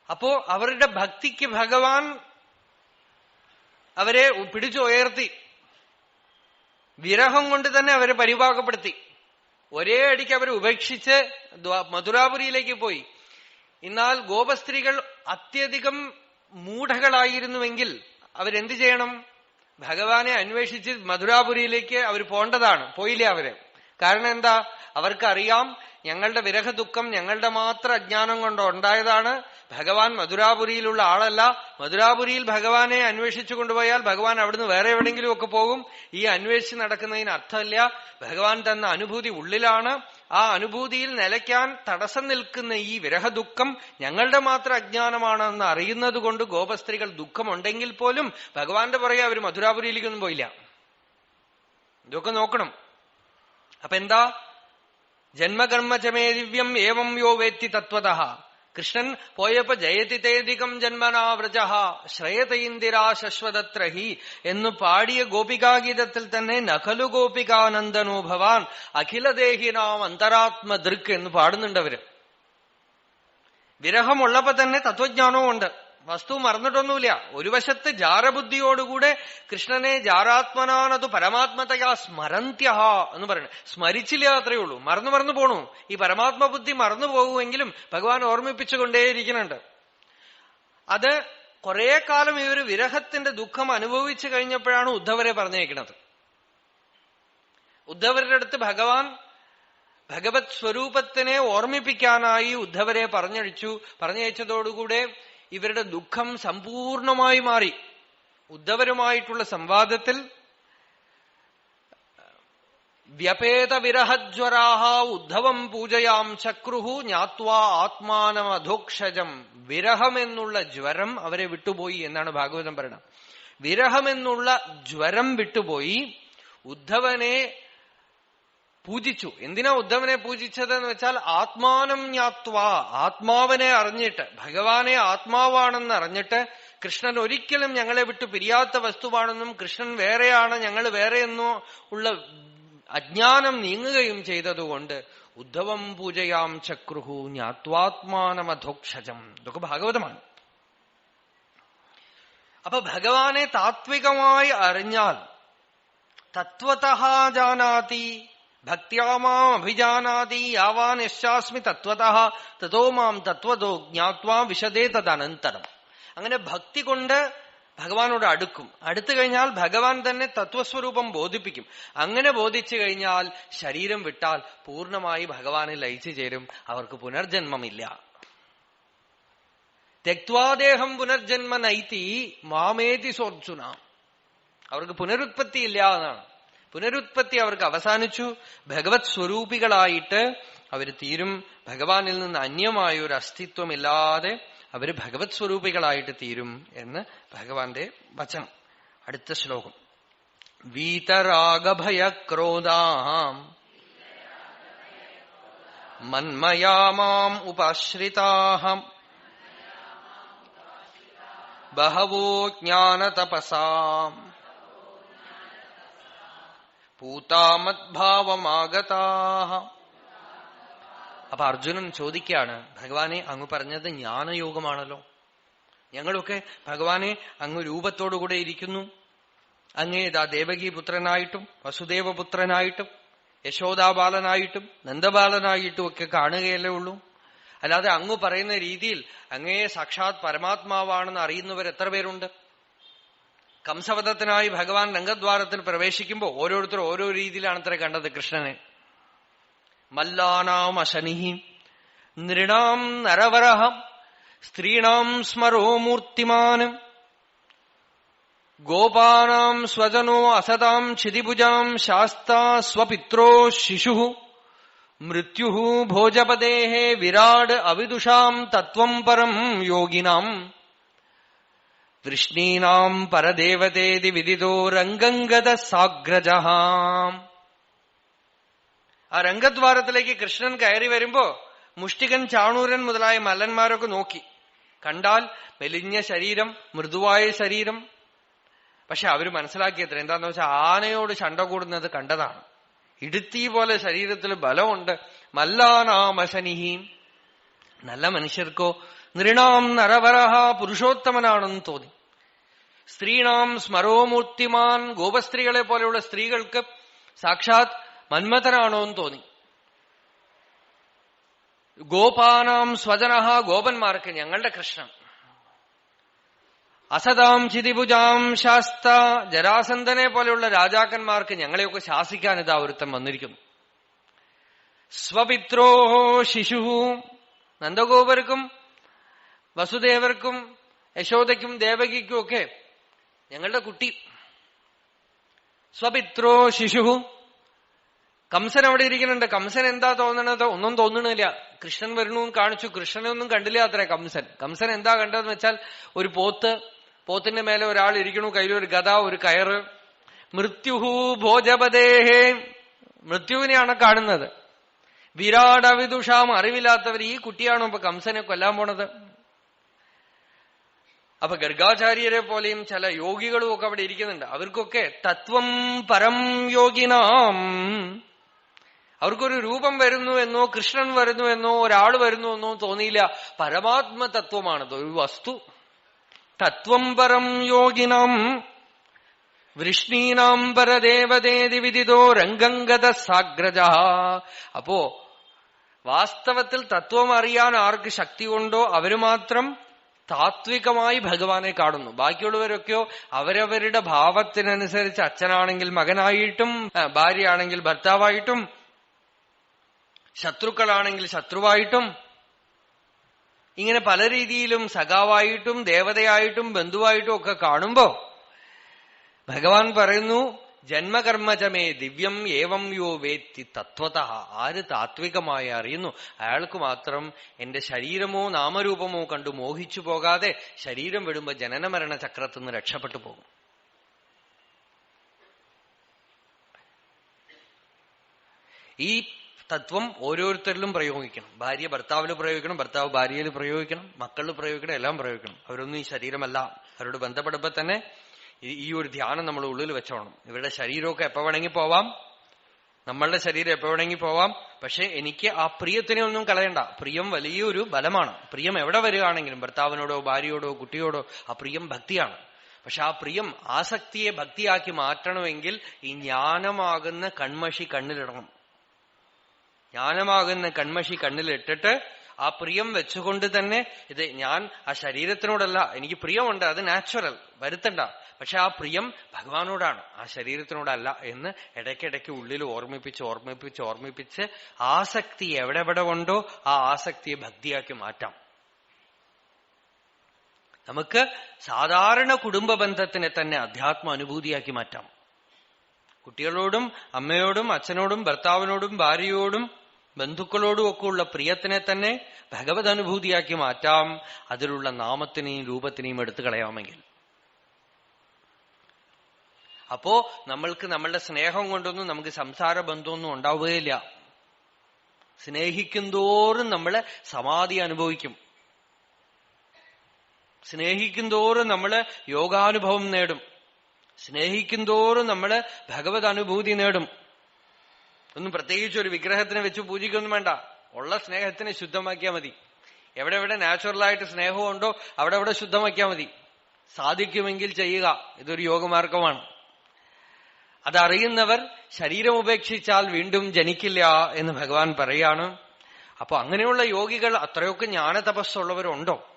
അപ്പോ അവരുടെ ഭക്തിക്ക് ഭഗവാൻ അവരെ പിടിച്ചുയർത്തി. വിരഹം കൊണ്ട് തന്നെ അവരെ പരിപാകപ്പെടുത്തി. ഒരേ അടിക്ക് അവർ ഉപേക്ഷിച്ച് മധുരാപുരിയിലേക്ക് പോയി. എന്നാൽ ഗോപസ്ത്രീകൾ അത്യധികം മൂഢകളായിരുന്നുവെങ്കിൽ അവരെന്ത് ചെയ്യണം? ഭഗവാനെ അന്വേഷിച്ച് മധുരാപുരിയിലേക്ക് അവർ പോണ്ടതാണ്. പോയില്ല അവര്. കാരണം എന്താ? അവർക്കറിയാം ഞങ്ങളുടെ വിരഹ ദുഃഖം ഞങ്ങളുടെ മാത്രം അജ്ഞാനം കൊണ്ട് ഉണ്ടായതാണ്. ഭഗവാൻ മധുരാപുരിയിലുള്ള ആളല്ല. മധുരാപുരിയിൽ ഭഗവാനെ അന്വേഷിച്ചു കൊണ്ടുപോയാൽ ഭഗവാൻ അവിടുന്ന് വേറെ എവിടെയെങ്കിലും ഒക്കെ പോകും. ഈ അന്വേഷിച്ച് നടക്കുന്നതിന് അർത്ഥമില്ല. ഭഗവാൻ തന്ന അനുഭൂതി ഉള്ളിലാണ്. ആ അനുഭൂതിയിൽ നിലയ്ക്കാൻ തടസ്സം നിൽക്കുന്ന ഈ വിരഹദുഃഖം ഞങ്ങളുടെ മാത്രം അജ്ഞാനമാണെന്ന് അറിയുന്നത് കൊണ്ട് ഗോപസ്ത്രീകൾ ദുഃഖമുണ്ടെങ്കിൽ പോലും ഭഗവാന്റെ പുറകെ അവർ മധുരാപുരിയിലേക്കൊന്നും പോയില്ല. ഇതൊക്കെ നോക്കണം. അപ്പൊ എന്താ? ജന്മകർമ്മചമേ ദിവ്യം ഏവം യോ വേത്തി തത്വതഃ. കൃഷ്ണൻ പോയപ്പോ ജയതി തേദികം ജന്മനാ വ്രജഃ ശ്രയത ഇന്ദിരാ ശശ്വതത്രഹി എന്ന് പാടിയ ഗോപികാഗീതത്തിൽ തന്നെ നഖലു ഗോപികാനന്ദനോ ഭവാൻ അഖിലദേഹിനാം അന്തരാത്മദൃക് എന്ന് പാടുന്നുണ്ട് അവര്. വിരഹമുള്ളപ്പോ തന്നെ തത്വജ്ഞാനവും ഉണ്ട്. വസ്തു മറന്നിട്ടൊന്നുമില്ല. ഒരു വശത്ത് ജാരബുദ്ധിയോടുകൂടെ കൃഷ്ണനെ ജാരാത്മനാനതു പരമാത്മതയാ സ്മരന്ത്യഹ എന്ന് പറയുന്നത്. സ്മരിച്ചില്ല, അത്രയേ ഉള്ളൂ. മറന്നു പോണു. ഈ പരമാത്മബുദ്ധി മറന്നു പോകുമെങ്കിലും ഭഗവാൻ ഓർമ്മിപ്പിച്ചുകൊണ്ടേയിരിക്കുന്നുണ്ട്. അത് കുറെ കാലം ഈ ഒരു വിരഹത്തിന്റെ ദുഃഖം അനുഭവിച്ചു കഴിഞ്ഞപ്പോഴാണ് ഉദ്ധവരെ പറഞ്ഞേക്കുന്നത്. ഉദ്ധവരുടെ അടുത്ത് ഭഗവാൻ ഭഗവത് സ്വരൂപത്തിനെ ഓർമ്മിപ്പിക്കാനായി ഉദ്ധവരെ പറഞ്ഞയച്ചതോടുകൂടെ ഇവരുടെ ദുഃഖം സമ്പൂർണമായി മാറി. ഉദ്ധവരുമായിട്ടുള്ള സംവാദത്തിൽ വ്യപേത വിരഹജ്വരാഹ ഉദ്ധവം പൂജയാം ചക്രുഹു ജ്ഞാത്വാ ആത്മാനമധോക്ഷജം. വിരഹമെന്നുള്ള ജ്വരം അവരെ വിട്ടുപോയി എന്നാണ് ഭാഗവതം പറയുന്നത്. വിരഹമെന്നുള്ള ജ്വരം വിട്ടുപോയി ഉദ്ധവനെ പൂജിച്ചു. എന്തിനാ ഉദ്ധവനെ പൂജിച്ചതെന്ന് വെച്ചാൽ ആത്മാനം ജ്ഞാത്വാ, ആത്മാവിനെ അറിഞ്ഞിട്ട്, ഭഗവാനെ ആത്മാവാണെന്ന് അറിഞ്ഞിട്ട്, കൃഷ്ണൻ ഒരിക്കലും ഞങ്ങളെ വിട്ടു പിരിയാത്ത വസ്തുവാണെന്നും കൃഷ്ണൻ വേറെയാണ് ഞങ്ങൾ വേറെയെന്നോ ഉള്ള അജ്ഞാനം നീങ്ങുകയും ചെയ്തതുകൊണ്ട് ഉദ്ധവം പൂജയാം ചക്രുഹു ജ്ഞാത്വാത്മാനമധോക്ഷജം. ഇതൊക്കെ ഭാഗവതമാണ്. അപ്പൊ ഭഗവാനെ താത്വികമായി അറിഞ്ഞാൽ തത്വതഃ ജാനാതി ഭക്ത്യാമാം അഭിജാനാതി യാവാൻ യശ്ചാസ്മി തത്വതഃ തതോ മാം തത്വതോ ജ്ഞാത്വാ വിശദേ തദനന്തരം. അങ്ങനെ ഭക്തി കൊണ്ട് ഭഗവാനോട് അടുത്തു കഴിഞ്ഞാൽ ഭഗവാൻ തന്നെ തത്വസ്വരൂപം ബോധിപ്പിക്കും. അങ്ങനെ ബോധിച്ചു കഴിഞ്ഞാൽ ശരീരം വിട്ടാൽ പൂർണ്ണമായി ഭഗവാനെ ലയിച്ചു ചേരും. അവർക്ക് പുനർജന്മമില്ല. തെക്വാദേഹം പുനർജന്മ നൈതി മാമേതി സോർജുന. അവർക്ക് പുനരുത്പത്തി ഇല്ല എന്നാണ്. പുനരുത്പത്തി അവർക്ക് അവസാനിച്ചു. ഭഗവത് സ്വരൂപികളായിട്ട് അവർ തീരും. ഭഗവാനിൽ നിന്ന് അന്യമായ ഒരു അസ്തിത്വമില്ലാതെ അവര് ഭഗവത് സ്വരൂപികളായിട്ട് തീരും എന്ന് ഭഗവാന്റെ വചനം. അടുത്ത ശ്ലോകം. വീതരാഗഭയക്രോധാം മന്മയാമാം ഉപാശ്രിതാഹം ബഹവോ ജ്ഞാനതപസാം പൂതാമദ്ഭാവമാഗതാഹ. അപ്പൊ അർജുനൻ ചോദിക്കുകയാണ്, ഭഗവാനെ അങ്ങ് പറഞ്ഞത് ജ്ഞാനയോഗമാണല്ലോ. ഞങ്ങളൊക്കെ ഭഗവാനെ അങ്ങ് രൂപത്തോടുകൂടെ ഇരിക്കുന്നു. അങ്ങേതാ ദേവകി പുത്രനായിട്ടും വസുദേവപുത്രനായിട്ടും യശോദാബാലനായിട്ടും നന്ദബാലനായിട്ടും ഒക്കെ കാണുകയല്ലേ ഉള്ളൂ. അല്ലാതെ അങ്ങ് പറയുന്ന രീതിയിൽ അങ്ങയെ സാക്ഷാത് പരമാത്മാവാണെന്ന് അറിയുന്നവർ എത്ര പേരുണ്ട്? കംസവധത്തിനായി ഭഗവാൻ രംഗദ്വാരത്തിൽ പ്രവേശിക്കുമ്പോൾ ഓരോരുത്തർ ഓരോ രീതിയിലാണ് അത്ര കണ്ടത് കൃഷ്ണനെ. മല്ലാനാം അശനിഹി നൃണാം നരവരഹം സ്ത്രീണാം സ്മരോ മൂർത്തിമാനം ഗോപാനാം സ്വജനോ അസതാം ക്ഷിതിഭുജാം ശാസ്താ സ്വപിത്രോ ശിശു മൃത്യു ഭോജപദേ വിരാട് അവിദുഷാം തത്വം പരം യോഗിനാം വൃഷ്ണീനാം പരദേവതേതി വിദിതോ രംഗംഗത സാഗ്രജഹാം. ആ രംഗദ്വാരത്തിലേക്ക് കൃഷ്ണൻ കയറി വരുമ്പോ മുഷ്ടികൻ, ചാണൂരൻ മുതലായ മല്ലന്മാരൊക്കെ നോക്കി. കണ്ടാൽ മെലിഞ്ഞ ശരീരം, മൃദുവായ ശരീരം. പക്ഷെ അവര് മനസ്സിലാക്കിയത്ര എന്താന്ന് വെച്ചാൽ ആനയോട് ശണ്ട കൂടുന്നത് കണ്ടതാണ്. ഇടുത്തി പോലെ ശരീരത്തിൽ ബലമുണ്ട്. മല്ലാനാമശനിഹീം. നല്ല മനുഷ്യർക്കോ നൃണാം നരവരഹ പുരുഷോത്തമനാണെന്ന് തോന്നി. സ്ത്രീണാം സ്മരോമൂർത്തിമാൻ ഗോപസ്ത്രീകളെ പോലെയുള്ള സ്ത്രീകൾക്ക് സാക്ഷാത് മന്മഥനാണോ എന്ന് തോന്നി. ഗോപാനാം സ്വജനഹ ഗോപന്മാർക്ക് ഞങ്ങളുടെ കൃഷ്ണൻ. അസതാം ചിതിഭുജാം ശാസ്ത ജരാസന്ധനെ പോലെയുള്ള രാജാക്കന്മാർക്ക് ഞങ്ങളെയൊക്കെ ശാസിക്കാൻ ഇതാ ഒരുത്തം വന്നിരിക്കുന്നു. സ്വപിത്രോ ശിശു നന്ദഗോപർക്കും വസുദേവർക്കും യശോദയ്ക്കും ദേവകിക്കും ഒക്കെ ഞങ്ങളുടെ കുട്ടി. സ്വപിത്രോ ശിശു. കംസൻ അവിടെ ഇരിക്കുന്നുണ്ട്. കംസൻ എന്താ തോന്നണത്? ഒന്നും തോന്നണില്ല. കൃഷ്ണൻ വരണു കാണിച്ചു. കൃഷ്ണനൊന്നും കണ്ടില്ല അത്രേ കംസൻ. കംസൻ എന്താ കണ്ടതെന്ന് വെച്ചാൽ ഒരു പോത്തിന്റെ മേലെ ഒരാൾ ഇരിക്കണു, കയ്യിലൊരു ഗദ, ഒരു കയറ്. മൃത്യുഹു ഭോജപദേഹേ. മൃത്യുവിനെയാണ് കാണുന്നത്. വിരാടവിദുഷാം. അറിവില്ലാത്തവർ ഈ കുട്ടിയാണോ ഇപ്പൊ കംസനെ കൊല്ലാൻ പോണത്? അപ്പൊ ഗർഗാചാര്യരെ പോലെയും ചില യോഗികളും ഒക്കെ അവിടെ ഇരിക്കുന്നുണ്ട്. അവർക്കൊക്കെ തത്വം പരം യോഗിനാം. അവർക്കൊരു രൂപം വരുന്നു എന്നോ കൃഷ്ണൻ വരുന്നു എന്നോ ഒരാൾ വരുന്നു എന്നോ തോന്നിയില്ല. പരമാത്മ തത്വമാണത്, ഒരു വസ്തു. തത്വം പരം യോഗിനാം വൃഷ്ണീനാം പരദേവതേതി വിദിതോ രംഗംഗത സാഗ്രജ. അപ്പോ വാസ്തവത്തിൽ തത്വം അറിയാൻ ആർക്ക് ശക്തി ഉണ്ടോ അവര് മാത്രം താത്വികമായി ഭഗവാനെ കാണുന്നു. ബാക്കിയുള്ളവരൊക്കെയോ അവരവരുടെ ഭാവത്തിനനുസരിച്ച് അച്ഛനാണെങ്കിൽ മകനായിട്ടും, ഭാര്യയാണെങ്കിൽ ഭർത്താവായിട്ടും, ശത്രുക്കളാണെങ്കിൽ ശത്രുവായിട്ടും, ഇങ്ങനെ പല രീതിയിലും സഖാവായിട്ടും ദേവതയായിട്ടും ബന്ധുവായിട്ടും ഒക്കെ കാണുമ്പോ ഭഗവാൻ പറയുന്നു, ജന്മകർമ്മചമേ ദിവ്യം ഏവം യോ വേത്തി തത്വതഃ. ആര് താത്വികമായി അറിയുന്നു അയാൾക്ക് മാത്രം എന്റെ ശരീരമോ നാമരൂപമോ കണ്ടു മോഹിച്ചു പോകാതെ ശരീരം വിടുമ്പോ ജനന മരണ ചക്രത്തിൽ നിന്ന് രക്ഷപ്പെട്ടു പോകും. ഈ തത്വം ഓരോരുത്തരിലും പ്രയോഗിക്കണം. ഭാര്യ ഭർത്താവിൽ പ്രയോഗിക്കണം, ഭർത്താവ് ഭാര്യയിൽ പ്രയോഗിക്കണം, മക്കളിൽ പ്രയോഗിക്കണം, എല്ലാം പ്രയോഗിക്കണം. അവരൊന്നും ഈ ശരീരമല്ല. അവരോട് ബന്ധപ്പെടുമ്പോ തന്നെ ഈ ഒരു ധ്യാനം നമ്മൾ ഉള്ളിൽ വെച്ചോണം. ഇവരുടെ ശരീരമൊക്കെ എപ്പോ വേണമെങ്കിൽ പോവാം, നമ്മളുടെ ശരീരം എപ്പോ വേണമെങ്കിൽ പോവാം. പക്ഷെ എനിക്ക് ആ പ്രിയത്തിനെ ഒന്നും കളയണ്ട. പ്രിയം വലിയൊരു ബലമാണ്. പ്രിയം എവിടെ വരികയാണെങ്കിലും ഭർത്താവിനോടോ ഭാര്യയോടോ കുട്ടിയോടോ ആ പ്രിയം ഭക്തിയാണ്. പക്ഷെ ആ പ്രിയം ആസക്തിയെ ഭക്തിയാക്കി മാറ്റണമെങ്കിൽ ഈ ജ്ഞാനമാകുന്ന കൺമഷി കണ്ണിലിടണം. ജ്ഞാനമാകുന്ന കൺമഷി കണ്ണിലിട്ടിട്ട് ആ പ്രിയം വെച്ചുകൊണ്ട് തന്നെ ഇത് ഞാൻ ആ ശരീരത്തിനോടല്ല, എനിക്ക് പ്രിയമുണ്ട്, അത് നാച്ചുറൽ, വരുത്തണ്ട. പക്ഷെ ആ പ്രിയം ഭഗവാനോടാണ്, ആ ശരീരത്തിനോടല്ല എന്ന് ഇടയ്ക്കിടയ്ക്ക് ഉള്ളിൽ ഓർമ്മിപ്പിച്ച് ആസക്തി എവിടെ ഉണ്ടോ ആ ആസക്തിയെ ഭക്തിയാക്കി മാറ്റാം. നമുക്ക് സാധാരണ കുടുംബ ബന്ധത്തിനെ തന്നെ അധ്യാത്മ അനുഭൂതിയാക്കി മാറ്റാം. കുട്ടികളോടും അമ്മയോടും അച്ഛനോടും ഭർത്താവിനോടും ഭാര്യയോടും ബന്ധുക്കളോടും ഒക്കെ ഉള്ള പ്രിയത്തിനെ തന്നെ ഭഗവത് അനുഭൂതിയാക്കി മാറ്റാം. അതിലുള്ള നാമത്തിനെയും രൂപത്തിനെയും എടുത്തു കളയാമെങ്കിൽ. അപ്പോ നമ്മൾക്ക് നമ്മളുടെ സ്നേഹം കൊണ്ടൊന്നും നമുക്ക് സംസാര ബന്ധമൊന്നും ഉണ്ടാവുകയില്ല. സ്നേഹിക്കുന്തോറും നമ്മള് സമാധി അനുഭവിക്കും. സ്നേഹിക്കുന്തോറും നമ്മള് യോഗാനുഭവം നേടും. സ്നേഹിക്കുന്തോറും നമ്മള് ഭഗവത് അനുഭൂതി നേടും. ഒന്നും പ്രത്യേകിച്ച് ഒരു വിഗ്രഹത്തിനെ വെച്ച് പൂജിക്കൊന്നും വേണ്ട. ഉള്ള സ്നേഹത്തിനെ ശുദ്ധമാക്കിയാൽ മതി. എവിടെ നാച്ചുറലായിട്ട് സ്നേഹമുണ്ടോ അവിടെ ശുദ്ധമാക്കിയാൽ മതി. സാധിക്കുമെങ്കിൽ ചെയ്യുക. ഇതൊരു യോഗമാർഗമാണ്. അതറിയുന്നവർ ശരീരം ഉപേക്ഷിച്ചാൽ വീണ്ടും ജനിക്കില്ല എന്ന് ഭഗവാൻ പറയാണ്. അപ്പൊ അങ്ങനെയുള്ള യോഗികൾ അത്രയൊക്കെ ജ്ഞാനതപസ്സുള്ളവരുണ്ടോ?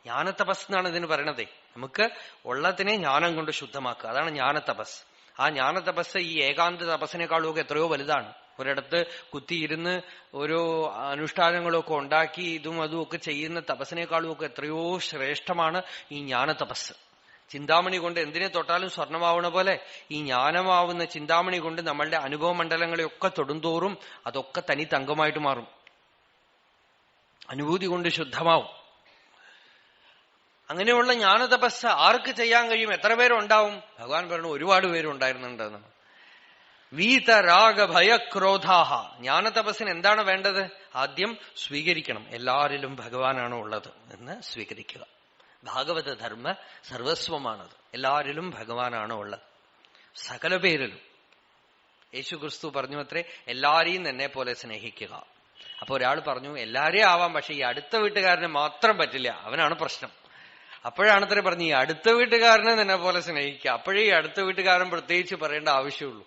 ജ്ഞാനതപസ് എന്നാണ് ഇതിന് പറയണതേ. നമുക്ക് ഉള്ളതിനെ ജ്ഞാനം കൊണ്ട് ശുദ്ധമാക്കുക, അതാണ് ജ്ഞാനതപസ്. ആ ജ്ഞാനതപസ് ഈ ഏകാന്ത തപസ്സിനേക്കാളും ഒക്കെ എത്രയോ വലുതാണ്. ഒരിടത്ത് കുത്തിയിരുന്ന് ഓരോ അനുഷ്ഠാനങ്ങളൊക്കെ ഉണ്ടാക്കി ഇതും അതും ഒക്കെ ചെയ്യുന്ന തപസ്സിനേക്കാളും ഒക്കെ എത്രയോ ശ്രേഷ്ഠമാണ് ഈ ജ്ഞാനതപസ്. ചിന്താമണി കൊണ്ട് എന്തിനെ തൊട്ടാലും സ്വർണമാവണ പോലെ ഈ ജ്ഞാനമാവുന്ന ചിന്താമണി കൊണ്ട് നമ്മളുടെ അനുഭവ മണ്ഡലങ്ങളെയൊക്കെ തൊടുന്തോറും അതൊക്കെ തനി തങ്കമായിട്ട് മാറും. അനുഭൂതി കൊണ്ട് ശുദ്ധമാവും. അങ്ങനെയുള്ള ജ്ഞാനതപസ് ആർക്ക് ചെയ്യാൻ കഴിയും? എത്ര പേരുണ്ടാവും? ഭഗവാൻ പറഞ്ഞു ഒരുപാട് പേരുണ്ടായിരുന്നുണ്ടെന്ന്. വീതരാഗഭയക്രോധാഹ. ജ്ഞാനതപസ്സിന് എന്താണ് വേണ്ടത്? ആദ്യം സ്വീകരിക്കണം, എല്ലാരിലും ഭഗവാനാണ് ഉള്ളത് എന്ന് സ്വീകരിക്കുക. ഭാഗവത ധർമ്മ സർവസ്വമാണത്. എല്ലാരിലും ഭഗവാനാണ് ഉള്ളത്, സകല പേരിലും. യേശുക്രിസ്തു പറഞ്ഞു അത്രേ, എല്ലാരെയും എന്നെ പോലെ സ്നേഹിക്കുക. അപ്പൊ ഒരാൾ പറഞ്ഞു എല്ലാരെയും ആവാം, പക്ഷെ ഈ അടുത്ത വീട്ടുകാരനെ മാത്രം പറ്റില്ല, അവനാണ് പ്രശ്നം. അപ്പോഴാണത്രേ പറഞ്ഞു ഈ അടുത്ത വീട്ടുകാരനെ നിന്നെ പോലെ സ്നേഹിക്കുക. അപ്പോഴേ ഈ അടുത്ത വീട്ടുകാരൻ പ്രത്യേകിച്ച് പറയേണ്ട ആവശ്യമുള്ളൂ.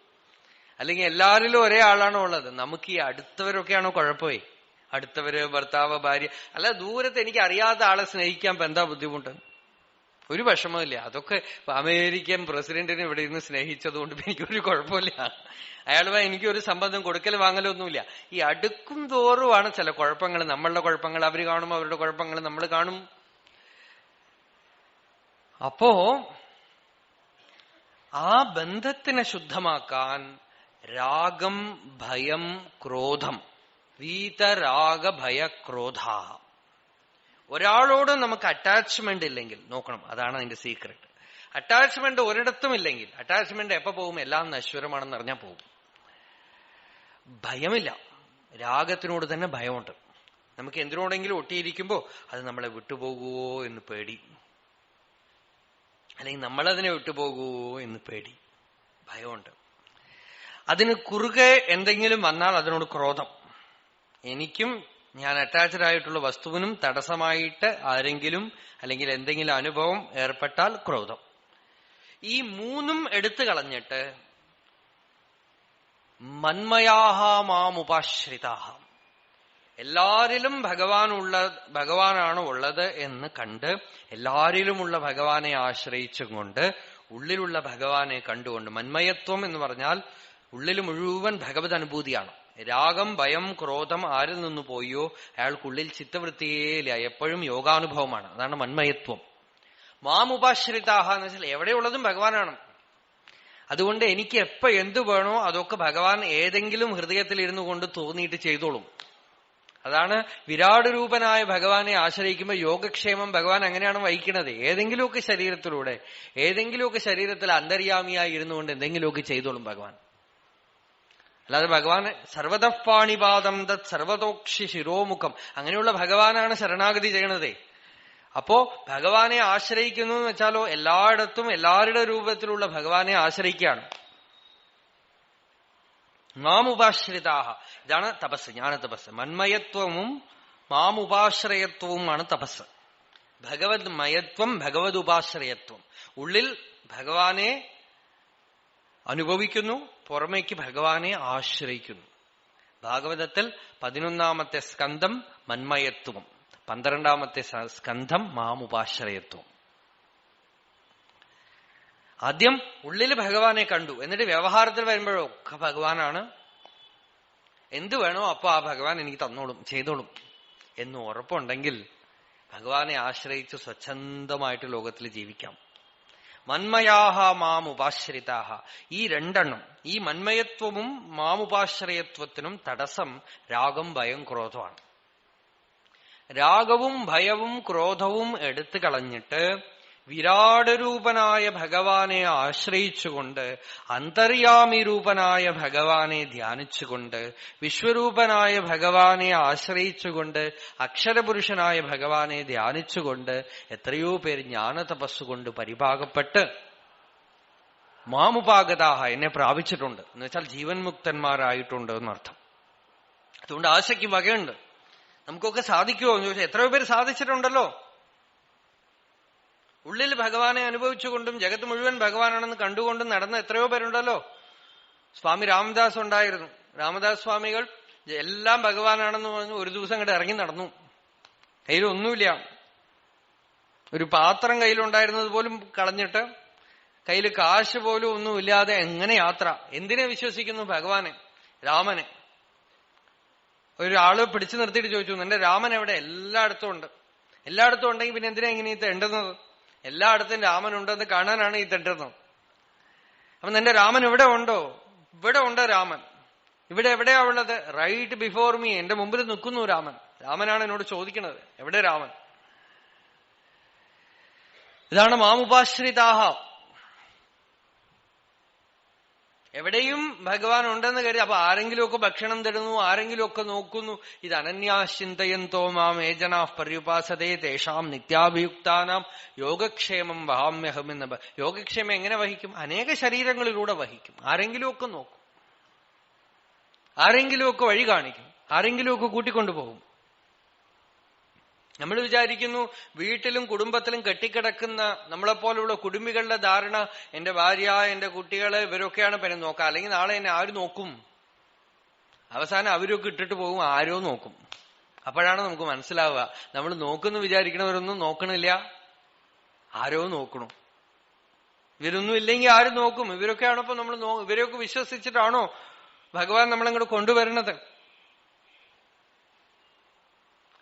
അല്ലെങ്കിൽ എല്ലാരിലും ഒരേ ആളാണോ ഉള്ളത്? നമുക്ക് ഈ അടുത്തവരൊക്കെയാണോ കുഴപ്പമേ? അടുത്തവര്, ഭർത്താവ്, ഭാര്യ, അല്ല ദൂരത്ത് എനിക്ക് അറിയാത്ത ആളെ സ്നേഹിക്കാൻ ഇപ്പൊ എന്താ ബുദ്ധിമുട്ട്? ഒരു വിഷമമില്ല. അതൊക്കെ അമേരിക്കൻ പ്രസിഡന്റിനെ ഇവിടെ ഇരുന്ന് സ്നേഹിച്ചതുകൊണ്ട് എനിക്കൊരു കുഴപ്പമില്ല. അയാളുമായി എനിക്കൊരു സംബന്ധം കൊടുക്കൽ വാങ്ങലൊന്നുമില്ല. ഈ അടുക്കും തോറുമാണ് ചില കുഴപ്പങ്ങൾ, നമ്മളുടെ കുഴപ്പങ്ങൾ അവര് കാണും, അവരുടെ കുഴപ്പങ്ങൾ നമ്മൾ കാണും. അപ്പോ ആ ബന്ധത്തിനെ ശുദ്ധമാക്കാൻ രാഗം, ഭയം, ക്രോധം, വീതരാഗഭയക്രോധ. ഒരാളോട് നമുക്ക് അറ്റാച്ച്മെന്റ് ഇല്ലെങ്കിൽ നോക്കണം, അതാണ് അതിന്റെ സീക്രട്ട്. അറ്റാച്ച്മെന്റ് ഒരിടത്തും ഇല്ലെങ്കിൽ, അറ്റാച്ച്മെന്റ് എപ്പോ പോകും? എല്ലാം നശ്വരമാണെന്ന് അറിഞ്ഞാൽ പോകും. ഭയമില്ല, രാഗത്തിനോട് തന്നെ ഭയമുണ്ട്. നമുക്ക് എന്തിനോടെങ്കിലും ഒട്ടിയിരിക്കുമ്പോ അത് നമ്മളെ വിട്ടുപോകുവോ എന്ന് പേടി, അല്ലെങ്കിൽ നമ്മളതിനെ വിട്ടുപോകുവോ എന്ന് പേടി, ഭയമുണ്ട്. അതിന് കുറുകെ എന്തെങ്കിലും വന്നാൽ അതിനോട് ക്രോധം. എനിക്കും ഞാൻ അറ്റാച്ച്ഡ് ആയിട്ടുള്ള വസ്തുവിനും തടസ്സമായിട്ട് ആരെങ്കിലും അല്ലെങ്കിൽ എന്തെങ്കിലും അനുഭവം ഏർപ്പെട്ടാൽ ക്രോധം. ഈ മൂന്നും എടുത്തു കളഞ്ഞിട്ട് മന്മയാഹ മാമുപാശ്രിതാഹ, എല്ലാരിലും ഭഗവാനാണ് ഉള്ളത് എന്ന് കണ്ട് എല്ലാരിലുമുള്ള ഭഗവാനെ ആശ്രയിച്ചുകൊണ്ട് ഉള്ളിലുള്ള ഭഗവാനെ കണ്ടുകൊണ്ട്, മന്മയത്വം എന്ന് പറഞ്ഞാൽ ഉള്ളിൽ മുഴുവൻ ഭഗവത് അനുഭൂതിയാണ്. രാഗം ഭയം ക്രോധം ആരിൽ നിന്ന് പോയോ അയാൾക്കുള്ളിൽ ചിത്തവൃത്തിയേയില്ല, എപ്പോഴും യോഗാനുഭവമാണ്. അതാണ് മന്മയത്വം. മാമുപാശ്രിതാഹ എന്ന് വെച്ചാൽ എവിടെയുള്ളതും ഭഗവാനാണ്. അതുകൊണ്ട് എനിക്ക് എപ്പോ എന്തു വേണോ അതൊക്കെ ഭഗവാൻ ഏതെങ്കിലും ഹൃദയത്തിൽ ഇരുന്നു കൊണ്ട് തോന്നിയിട്ട് ചെയ്തോളും. അതാണ് വിരാട് രൂപനായ ഭഗവാനെ ആശ്രയിക്കുമ്പോൾ യോഗക്ഷേമം ഭഗവാൻ അങ്ങനെയാണ് വഹിക്കുന്നത്. ഏതെങ്കിലുമൊക്കെ ശരീരത്തിലൂടെ, ഏതെങ്കിലുമൊക്കെ ശരീരത്തിൽ അന്തര്യാമിയായി ഇരുന്നുകൊണ്ട് എന്തെങ്കിലുമൊക്കെ ചെയ്തോളും ഭഗവാൻ. അല്ലാതെ ഭഗവാൻ സർവതഃപാണിപാദം തത് സർവതോക്ഷി ശിരോമുഖം, അങ്ങനെയുള്ള ഭഗവാനാണ് ശരണാഗതി ചെയ്യണതേ. അപ്പോ ഭഗവാനെ ആശ്രയിക്കുന്നു എന്ന് വെച്ചാലോ എല്ലായിടത്തും എല്ലാവരുടെ രൂപത്തിലുള്ള ഭഗവാനെ ആശ്രയിക്കുകയാണ്. മാമുപാശ്രിതാഹ, ഇതാണ് തപസ്, ജ്ഞാന തപസ്. മന്മയത്വവും മാമുപാശ്രയത്വവുമാണ് തപസ്. ഭഗവത് മയത്വം, ഭഗവത് ഉപാശ്രയത്വം. ഉള്ളിൽ ഭഗവാനെ അനുഭവിക്കുന്നു, പുറമേക്ക് ഭഗവാനെ ആശ്രയിക്കുന്നു. ഭാഗവതത്തിൽ 11ാമത്തെ സ്കന്ധം മന്മയത്വം, 12ാമത്തെ സ്കന്ധം മാമുപാശ്രയത്വം. ആദ്യം ഉള്ളിൽ ഭഗവാനെ കണ്ടു, എന്നിട്ട് വ്യവഹാരത്തിൽ വരുമ്പോഴൊക്കെ ഭഗവാനാണ്. എന്തു വേണോ അപ്പൊ ആ ഭഗവാൻ എനിക്ക് തന്നോളും, ചെയ്തോളും എന്ന് ഉറപ്പുണ്ടെങ്കിൽ ഭഗവാനെ ആശ്രയിച്ച് സ്വച്ഛന്തമായിട്ട് ലോകത്തിൽ ജീവിക്കാം. മന്മയാഹ മാമുപാശ്രിതാഹ, ഈ രണ്ടെണ്ണം, ഈ മന്മയത്വവും മാമുപാശ്രയത്വത്തിനും തടസ്സം രാഗം ഭയം ക്രോധമാണ്. രാഗവും ഭയവും ക്രോധവും എടുത്തു കളഞ്ഞിട്ട് വിരാടരൂപനായ ഭഗവാനെ ആശ്രയിച്ചുകൊണ്ട്, അന്തര്യാമി രൂപനായ ഭഗവാനെ ധ്യാനിച്ചുകൊണ്ട്, വിശ്വരൂപനായ ഭഗവാനെ ആശ്രയിച്ചുകൊണ്ട്, അക്ഷരപുരുഷനായ ഭഗവാനെ ധ്യാനിച്ചുകൊണ്ട് എത്രയോ പേർ ജ്ഞാനതപസ്സുകൊണ്ട് പരിഭാഗപ്പെട്ട് മാമുപാഗതാഹ, എന്നെ പ്രാപിച്ചിട്ടുണ്ട് എന്ന് വെച്ചാൽ ജീവൻ മുക്തന്മാരായിട്ടുണ്ട് എന്നർത്ഥം. അതുകൊണ്ട് ആശയ്ക്ക് വകയുണ്ട്. നമുക്കൊക്കെ സാധിക്കുമോ എന്ന് ചോദിച്ചാൽ എത്രയോ പേര് സാധിച്ചിട്ടുണ്ടല്ലോ. ഉള്ളിൽ ഭഗവാനെ അനുഭവിച്ചുകൊണ്ടും ജഗത്ത് മുഴുവൻ ഭഗവാനാണെന്ന് കണ്ടുകൊണ്ടും നടന്ന എത്രയോ പേരുണ്ടല്ലോ. സ്വാമി രാമദാസ് ഉണ്ടായിരുന്നു. രാമദാസ് സ്വാമികൾ എല്ലാം ഭഗവാനാണെന്ന് പറഞ്ഞു ഒരു ദിവസം അങ്ങോട്ട് ഇറങ്ങി നടന്നു. കയ്യിലൊന്നുമില്ല, ഒരു പാത്രം കയ്യിലുണ്ടായിരുന്നത് പോലും കളഞ്ഞിട്ട്, കയ്യിൽ കാശ് പോലും ഒന്നുമില്ലാതെ എങ്ങനെ യാത്ര. എന്തിനെ വിശ്വസിക്കുന്നു? ഭഗവാനെ, രാമനെ. ഒരാള് പിടിച്ചു നിർത്തിയിട്ട് ചോദിച്ചു, നിന്റെ രാമൻ എവിടെ? എല്ലായിടത്തും ഉണ്ട്. എല്ലായിടത്തും ഉണ്ടെങ്കിൽ പിന്നെ എന്തിനാ ഇങ്ങനെ ഈ തെണ്ടുന്നത്? എല്ലായിടത്തും രാമൻ ഉണ്ടെന്ന് കാണാനാണ് ഈ തെണ്ടുന്നത്. അപ്പൊ നിന്റെ രാമൻ ഇവിടെ ഉണ്ടോ? ഇവിടെ ഉണ്ട് രാമൻ. ഇവിടെ എവിടെയാ ഉള്ളത്? റൈറ്റ് ബിഫോർ മീ, എന്റെ മുമ്പിൽ നിൽക്കുന്നു രാമൻ. രാമനാണ് എന്നോട് ചോദിക്കുന്നത്, എവിടെ രാമൻ? ഇതാണ് മാമുപാശ്രിതാഹ. എവിടെയും ഭഗവാൻ ഉണ്ടെന്ന് കരുതി അപ്പൊ ആരെങ്കിലുമൊക്കെ ഭക്ഷണം തരുന്നു, ആരെങ്കിലുമൊക്കെ നോക്കുന്നു. ഇത് അനന്യാശ്ചിന്തയന്തോ മാം ഏ ജനാഃ പര്യുപാസതേ തേഷാം നിത്യാഭിയുക്താനാം യോഗക്ഷേമം വഹാമ്യഹം എന്ന. യോഗക്ഷേമം എങ്ങനെ വഹിക്കും? അനേക ശരീരങ്ങളിലൂടെ വഹിക്കും. ആരെങ്കിലുമൊക്കെ നോക്കും, ആരെങ്കിലുമൊക്കെ വഴി കാണിക്കും, ആരെങ്കിലുമൊക്കെ കൂട്ടിക്കൊണ്ടുപോകും. നമ്മൾ വിചാരിക്കുന്നു വീട്ടിലും കുടുംബത്തിലും കെട്ടിക്കിടക്കുന്ന നമ്മളെപ്പോലുള്ള കുടുംബികളുടെ ധാരണ, എന്റെ ഭാര്യ, എന്റെ കുട്ടികള്, ഇവരൊക്കെയാണ് പിന്നെ നോക്കാം, അല്ലെങ്കിൽ നാളെ എന്നെ ആര് നോക്കും? അവസാനം അവരൊക്കെ ഇട്ടിട്ട് പോകും, ആരോ നോക്കും. അപ്പോഴാണ് നമുക്ക് മനസ്സിലാവുക നമ്മൾ നോക്കുന്നു വിചാരിക്കണവരൊന്നും നോക്കണില്ല, ആരോ നോക്കണു. ഇവരൊന്നും ഇല്ലെങ്കിൽ ആര് നോക്കും? ഇവരൊക്കെയാണപ്പോ നമ്മൾ ഇവരെയൊക്കെ വിശ്വസിച്ചിട്ടാണോ ഭഗവാൻ നമ്മളങ്ങോട്ട് കൊണ്ടുവരുന്നത്?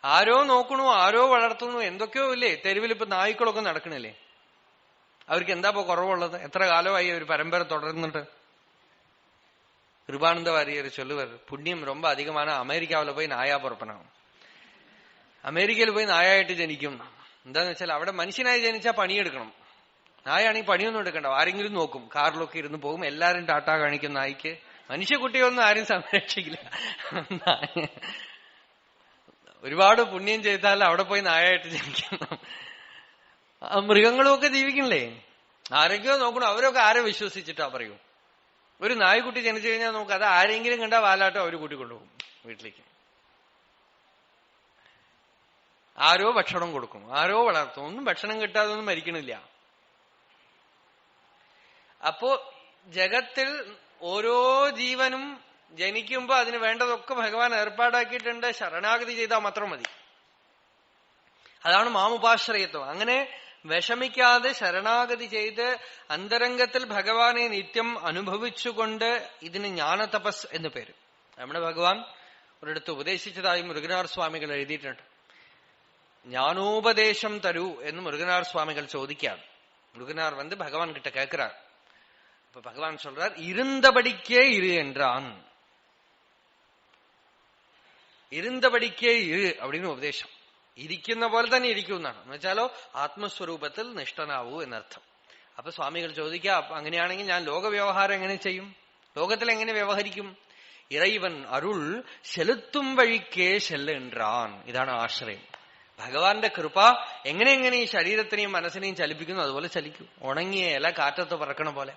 ആരോ നോക്കണു, ആരോ വളർത്തുന്നു, എന്തൊക്കെയോ ഇല്ലേ. തെരുവിൽ ഇപ്പൊ നായ്ക്കളൊക്കെ നടക്കണില്ലേ? അവർക്ക് എന്താ ഇപ്പൊ കുറവുള്ളത്? എത്ര കാലമായി ഒരു പരമ്പര തുടർന്നിട്ട്? കൃപാനന്ദ വാര്യർ ചൊല്ലുവർ, പുണ്യം ரொம்ப அதிகமான അമേരിക്കാവിൽ പോയി നായാ പുറപ്പെടണം. അമേരിക്കയിൽ പോയി നായായിട്ട് ജനിക്കും. എന്താന്ന് വെച്ചാൽ അവിടെ മനുഷ്യനായി ജനിച്ചാൽ പണിയെടുക്കണം. നായാണെങ്കിൽ പണിയൊന്നും എടുക്കണ്ട, ആരെങ്കിലും നോക്കും. കാറിലൊക്കെ ഇരുന്ന് പോകും, എല്ലാരും ടാറ്റാ കാണിക്കും നായ്ക്ക്. മനുഷ്യക്കുട്ടിയൊന്നും ആരും സംരക്ഷിക്കില്ല. ഒരുപാട് പുണ്യം ചെയ്താൽ അവിടെ പോയി നായായിട്ട് ജനിക്കണം. മൃഗങ്ങളുമൊക്കെ ജീവിക്കണില്ലേ? ആരൊക്കെയോ നോക്കണം. അവരൊക്കെ ആരെ വിശ്വസിച്ചിട്ടാ പറയൂ? ഒരു നായ്ക്കുട്ടി ജനിച്ചു കഴിഞ്ഞാൽ നോക്ക്, അത് ആരെങ്കിലും കണ്ടാൽ വാലാട്ടോ അവര് കൂട്ടിക്കൊണ്ടുപോകും വീട്ടിലേക്ക്. ആരോ ഭക്ഷണം കൊടുക്കും, ആരോ വളർത്തും. ഒന്നും ഭക്ഷണം കിട്ടാതെ ഒന്നും മരിക്കണില്ല. അപ്പോ ജഗത്തിൽ ഓരോ ജീവനും ജനിക്കുമ്പോ അതിന് വേണ്ടതൊക്കെ ഭഗവാൻ ഏർപ്പാടാക്കിയിട്ടുണ്ട്. ശരണാഗതി ചെയ്താൽ മാത്രം മതി. അതാണ് മാമുപാശ്രയത്വം. അങ്ങനെ വിഷമിക്കാതെ ശരണാഗതി ചെയ്ത് അന്തരംഗത്തിൽ ഭഗവാനെ നിത്യം അനുഭവിച്ചുകൊണ്ട്, ഇതിന് ജ്ഞാനതപസ് എന്ന് പേര്. നമ്മുടെ ഭഗവാൻ ഒരിടത്ത് ഉപദേശിച്ചതായി മുരുകനാർ സ്വാമികൾ എഴുതിയിട്ടുണ്ട്. ஞானோபதேசம் തരൂ എന്ന് മുരുകനാർ സ്വാമികൾ ചോദിക്കാറ്. മുരുകനാർ ഭഗവാൻ கிட்ட கேட்கிறார். அப்ப பகவான் சொல்றார், இருந்தபடிக்கே இரு என்றான். ഇരുந்தபடிக்கே ഇരു அப்படின்னு ഉപദേശം. ഇരിക്കുന്ന പോലെ തന്നെ ഇരിക്കും എന്നാണ്. എന്ന് വെച്ചാലോ ആത്മസ്വരൂപത്തിൽ നിഷ്ഠനാവൂ എന്നർത്ഥം. അപ്പൊ സ്വാമികൾ ചോദിക്കുക, അങ്ങനെയാണെങ്കിൽ ഞാൻ ലോകവ്യവഹാരം എങ്ങനെ ചെയ്യും? ലോകത്തിൽ എങ്ങനെ വ്യവഹരിക്കും? ഇറൈവൻ അരുൾ ചെലുത്തും വഴിക്കേ ചെല്ലെൻറാൻ. ഇതാണ് ആശ്രയം. ഭഗവാന്റെ കൃപ എങ്ങനെ ഈ ശരീരത്തിനെയും മനസ്സിനെയും ചലിപ്പിക്കുന്നു, അതുപോലെ ചലിക്കും. ഉണങ്ങിയ ഇല കാറ്റത്ത് പറക്കണ പോലെ.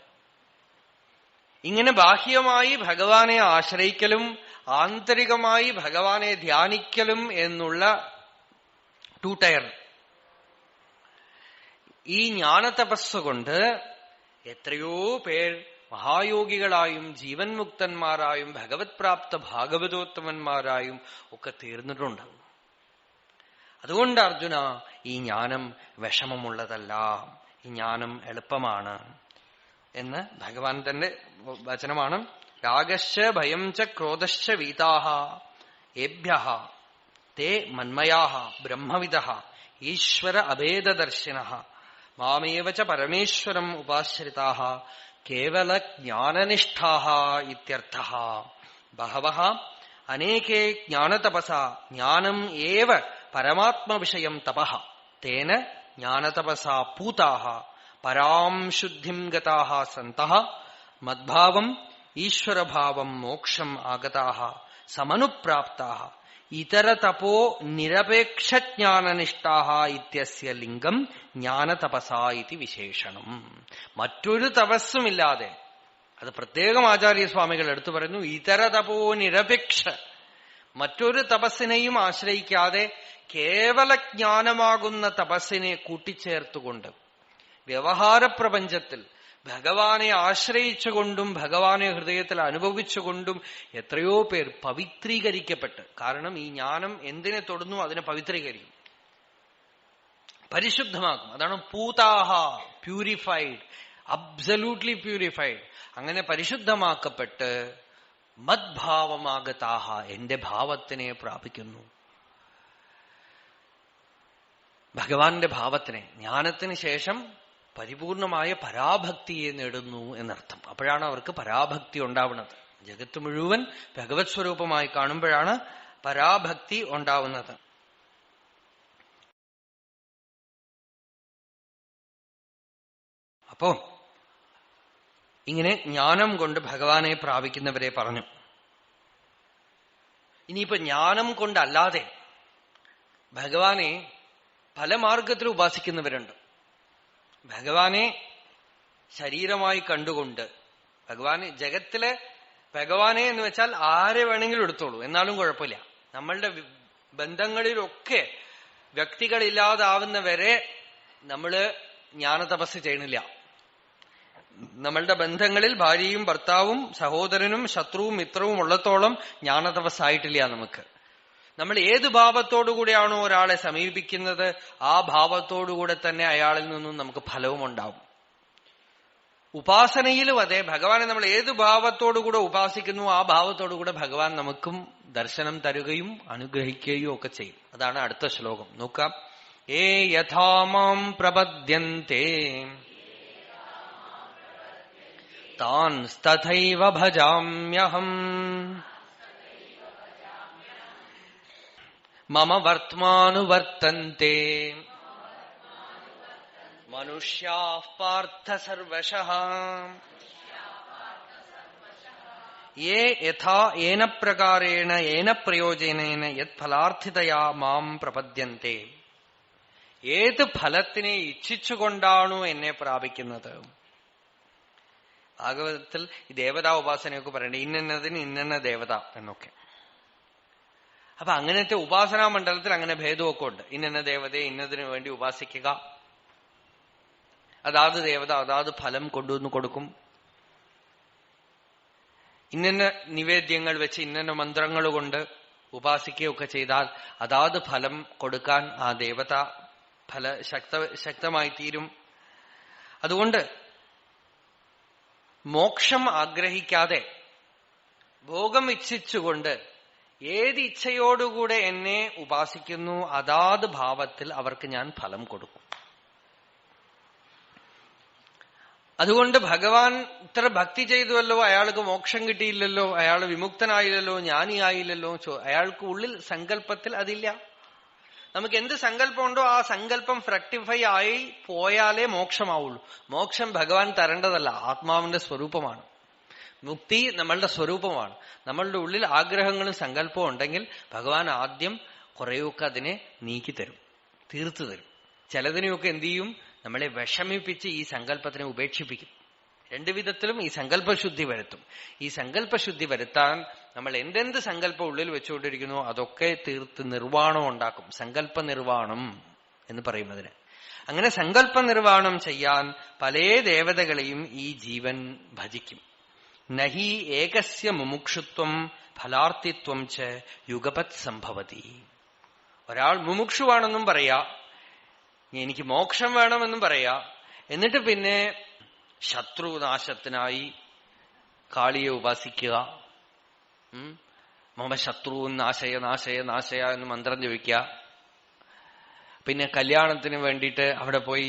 ഇങ്ങനെ ബാഹ്യമായി ഭഗവാനെ ആശ്രയിക്കലും ആന്തരികമായി ഭഗവാനെ ധ്യാനിക്കലും എന്നുള്ള ടു ടയർ. ഈ ജ്ഞാനതപസ് കൊണ്ട് എത്രയോ പേർ മഹായോഗികളായും ജീവൻ മുക്തന്മാരായും ഭഗവത് പ്രാപ്ത ഭാഗവതോത്തമന്മാരായും ഒക്കെ തീർന്നിട്ടുണ്ട്. അതുകൊണ്ട് അർജുന, ഈ ജ്ഞാനം വിഷമമുള്ളതല്ല, ഈ ജ്ഞാനം എളുപ്പമാണ് എന്ന് ഭഗവാൻ തന്റെ വചനമാണ്. രാഗശ്ച ഭയം ച ക്രോധശ്ച വീതാഹ ഏഭ്യഃ തേ മന്മയാഹ ബ്രഹ്മവിദഃ ഈശ്വര അഭേദദർശിനഃ മാമേവ ച പരമേശ്വരം ഉപാശ്രിതാഃ കേവല ജ്ഞാനനിഷ്ഠാഃ ഇത്യർത്ഥഃ. ബഹവഃ അനേകേ ജ്ഞാനതപസാ ജ്ഞാനം ഏവ പരമാത്മവിഷയം തപഃ തേന ജ്ഞാനതപസാ പൂതാഃ പരാം ശുദ്ധിം ഗതാഃ സന്തഃ മദ്ഭാവം ഈശ്വരഭാവം മോക്ഷം ആഗതാഃ സമനുപ്രാപ്താഃ ഇതരതപോ നിരപേക്ഷജ്ഞാനനിഷ്ഠാഃ ഇത്യസ്യ ലിംഗം ജ്ഞാനതപസാ ഇതി വിശേഷണം. മറ്റൊരു തപസ്സുമില്ലാതെ, അത് പ്രത്യേകം ആചാര്യസ്വാമികൾ എടുത്തു പറയുന്നു, ഇതരതപോ നിരപേക്ഷ, മറ്റൊരു തപസ്സിനെയും ആശ്രയിക്കാതെ കേവല ജ്ഞാനമാകുന്ന തപസ്സിനെ കൂട്ടിച്ചേർത്തുകൊണ്ട് വ്യവഹാരപ്രപഞ്ചത്തിൽ ഭഗവാനെ ആശ്രയിച്ചുകൊണ്ടും ഭഗവാനെ ഹൃദയത്തിൽ അനുഭവിച്ചുകൊണ്ടും എത്രയോ പേർ പവിത്രീകരിക്കപ്പെട്ട്. കാരണം ഈ ജ്ഞാനം എന്തിനെ തൊടുന്നു അതിനെ പവിത്രീകരിക്കും, പരിശുദ്ധമാക്കും. അതാണ് പൂതാഹ, പ്യൂരിഫൈഡ്, അബ്സല്യൂട്ട്ലി പ്യൂരിഫൈഡ്. അങ്ങനെ പരിശുദ്ധമാക്കപ്പെട്ട് മദ്ഭാവമാഗതാഹ, എന്റെ ഭാവത്തിനെ പ്രാപിക്കുന്നു. ഭഗവാന്റെ ഭാവത്തിനെ, ജ്ഞാനത്തിന് ശേഷം പരിപൂർണമായ പരാഭക്തിയെ നേടുന്നു എന്നർത്ഥം. അപ്പോഴാണ് അവർക്ക് പരാഭക്തി ഉണ്ടാവുന്നത്. ജഗത്ത് മുഴുവൻ ഭഗവത് സ്വരൂപമായി കാണുമ്പോഴാണ് പരാഭക്തി ഉണ്ടാവുന്നത്. അപ്പോ ഇങ്ങനെ ജ്ഞാനം കൊണ്ട് ഭഗവാനെ പ്രാപിക്കുന്നവരെ പറഞ്ഞു. ഇനിയിപ്പോ ജ്ഞാനം കൊണ്ടല്ലാതെ ഭഗവാനെ പല മാർഗത്തിൽ ഉപാസിക്കുന്നവരുണ്ട്. ഭഗവാനെ ശരീരമായി കണ്ടുകൊണ്ട്, ഭഗവാനെ ജഗത്തിലെ ഭഗവാനെ എന്ന് വെച്ചാൽ ആരെ വേണമെങ്കിലും എടുത്തോളൂ, എന്നാലും കുഴപ്പമില്ല. നമ്മളുടെ ബന്ധങ്ങളിലൊക്കെ വ്യക്തികളില്ലാതാവുന്നവരെ നമ്മള് ജ്ഞാനതപസ് ചെയ്യണില്ല. നമ്മളുടെ ബന്ധങ്ങളിൽ ഭാര്യയും ഭർത്താവും സഹോദരനും ശത്രുവും മിത്രവും ഉള്ളത്തോളം ജ്ഞാനതപസ്സായിട്ടില്ല നമുക്ക്. നമ്മൾ ഏത് ഭാവത്തോടുകൂടിയാണോ ഒരാളെ സമീപിക്കുന്നത് ആ ഭാവത്തോടുകൂടെ തന്നെ അയാളിൽ നിന്നും നമുക്ക് ഫലവും ഉണ്ടാവും. ഉപാസനയിലും അതെ, ഭഗവാനെ നമ്മൾ ഏത് ഭാവത്തോടുകൂടെ ഉപാസിക്കുന്നു ആ ഭാവത്തോടുകൂടെ ഭഗവാൻ നമുക്കും ദർശനം തരുകയും അനുഗ്രഹിക്കുകയും ഒക്കെ ചെയ്യും. അതാണ് അടുത്ത ശ്ലോകം. നോക്കാം. ഏ യഥാ മാം പ്രപദ്യന്തെ താൻ തഥൈവ ഭജാമ്യഹം മമ വർത്തമാനുവർത്തന്തെ മനുഷ്യാഃ പാർത്ഥ സർവശഃ. യേ യഥാ ഏന പ്രകാരേണ ഏന പ്രയോജനേന യത് ഫലാർത്ഥിതയാ മാം പ്രപദ്യന്തെ. ഏത് ഫലത്തിനെ ഇച്ഛിച്ചുകൊണ്ടാണോ എന്നെ പ്രാപിക്കുന്നത്. ഭാഗവതത്തിൽ ഈ ദേവതാ ഉപാസനയൊക്കെ പറയണ്ടേ, ഇന്നതിന് ഇന്ന ദേവത എന്നൊക്കെ. അപ്പൊ അങ്ങനത്തെ ഉപാസനാ മണ്ഡലത്തിൽ അങ്ങനെ ഭേദമൊക്കെ ഉണ്ട്. ഇന്ന ദേവതയെ ഇന്നതിനു വേണ്ടി ഉപാസിക്കുക, അതാത് ദേവത അതാത് ഫലം കൊണ്ടുവന്ന് കൊടുക്കും. ഇന്ന നിവേദ്യങ്ങൾ വെച്ച് ഇന്ന മന്ത്രങ്ങൾ കൊണ്ട് ഉപാസിക്കുകയൊക്കെ ചെയ്താൽ അതാത് ഫലം കൊടുക്കാൻ ആ ദേവത ശക്തമായി തീരും. അതുകൊണ്ട് മോക്ഷം ആഗ്രഹിക്കാതെ ഭോഗം ഇച്ഛിച്ചുകൊണ്ട് ഏത് ഇച്ഛയോടുകൂടെ എന്നെ ഉപാസിക്കുന്നു അതാത് ഭാവത്തിൽ അവർക്ക് ഞാൻ ഫലം കൊടുക്കും. അതുകൊണ്ട് ഭഗവാൻ ഇത്ര ഭക്തി ചെയ്തുവല്ലോ, അയാൾക്ക് മോക്ഷം കിട്ടിയില്ലല്ലോ, അയാൾ വിമുക്തനായില്ലല്ലോ, ജ്ഞാനിയായില്ലല്ലോ, അയാൾക്ക് ഉള്ളിൽ സങ്കല്പത്തിൽ അതില്ല. നമുക്ക് എന്ത് സങ്കല്പമുണ്ടോ ആ സങ്കല്പം ഫ്രക്ടിഫൈ ആയി പോയാലേ മോക്ഷമാവുള്ളൂ. മോക്ഷം ഭഗവാൻ തരേണ്ടതല്ല, ആത്മാവിന്റെ സ്വരൂപമാണ്. മുക്തി നമ്മളുടെ സ്വരൂപമാണ്. നമ്മളുടെ ഉള്ളിൽ ആഗ്രഹങ്ങളും സങ്കല്പവും ഉണ്ടെങ്കിൽ ഭഗവാൻ ആദ്യം കുറെയൊക്കെ അതിനെ നീക്കിത്തരും, തീർത്തു തരും. ചിലതിനെയൊക്കെ എന്ത് ചെയ്യും, നമ്മളെ വിഷമിപ്പിച്ച് ഈ സങ്കല്പത്തിനെ ഉപേക്ഷിപ്പിക്കും. രണ്ടു വിധത്തിലും ഈ സങ്കല്പശുദ്ധി വരുത്തും. ഈ സങ്കല്പശുദ്ധി വരുത്താൻ നമ്മൾ എന്തെന്ത് സങ്കല്പം ഉള്ളിൽ വെച്ചുകൊണ്ടിരിക്കുന്നു അതൊക്കെ തീർത്ത് നിർവ്വാണം ഉണ്ടാക്കും. സങ്കല്പ നിർവ്വാണം എന്ന് പറയുന്നതിന്. അങ്ങനെ സങ്കല്പ നിർവ്വാണം ചെയ്യാൻ പല ദേവതകളെയും ഈ ജീവൻ ഭജിക്കും. നഹി ഏകസ്യ മുമുക്ഷുത്വം ഫലാർത്ഥിത്വം ച യുഗപത് സംഭവതി. ഒരാൾ മുമുക്ഷുവാണെന്നും പറയാ, എനിക്ക് മോക്ഷം വേണമെന്നും പറയാ, എന്നിട്ട് പിന്നെ ശത്രുനാശത്തിനായി കാളിയെ ഉപാസിക്കുക, മമ ശത്രു നാശയ നാശയ നാശയ എന്ന് മന്ത്രം ജപിക്കുക, പിന്നെ കല്യാണത്തിന് വേണ്ടിയിട്ട് അവിടെ പോയി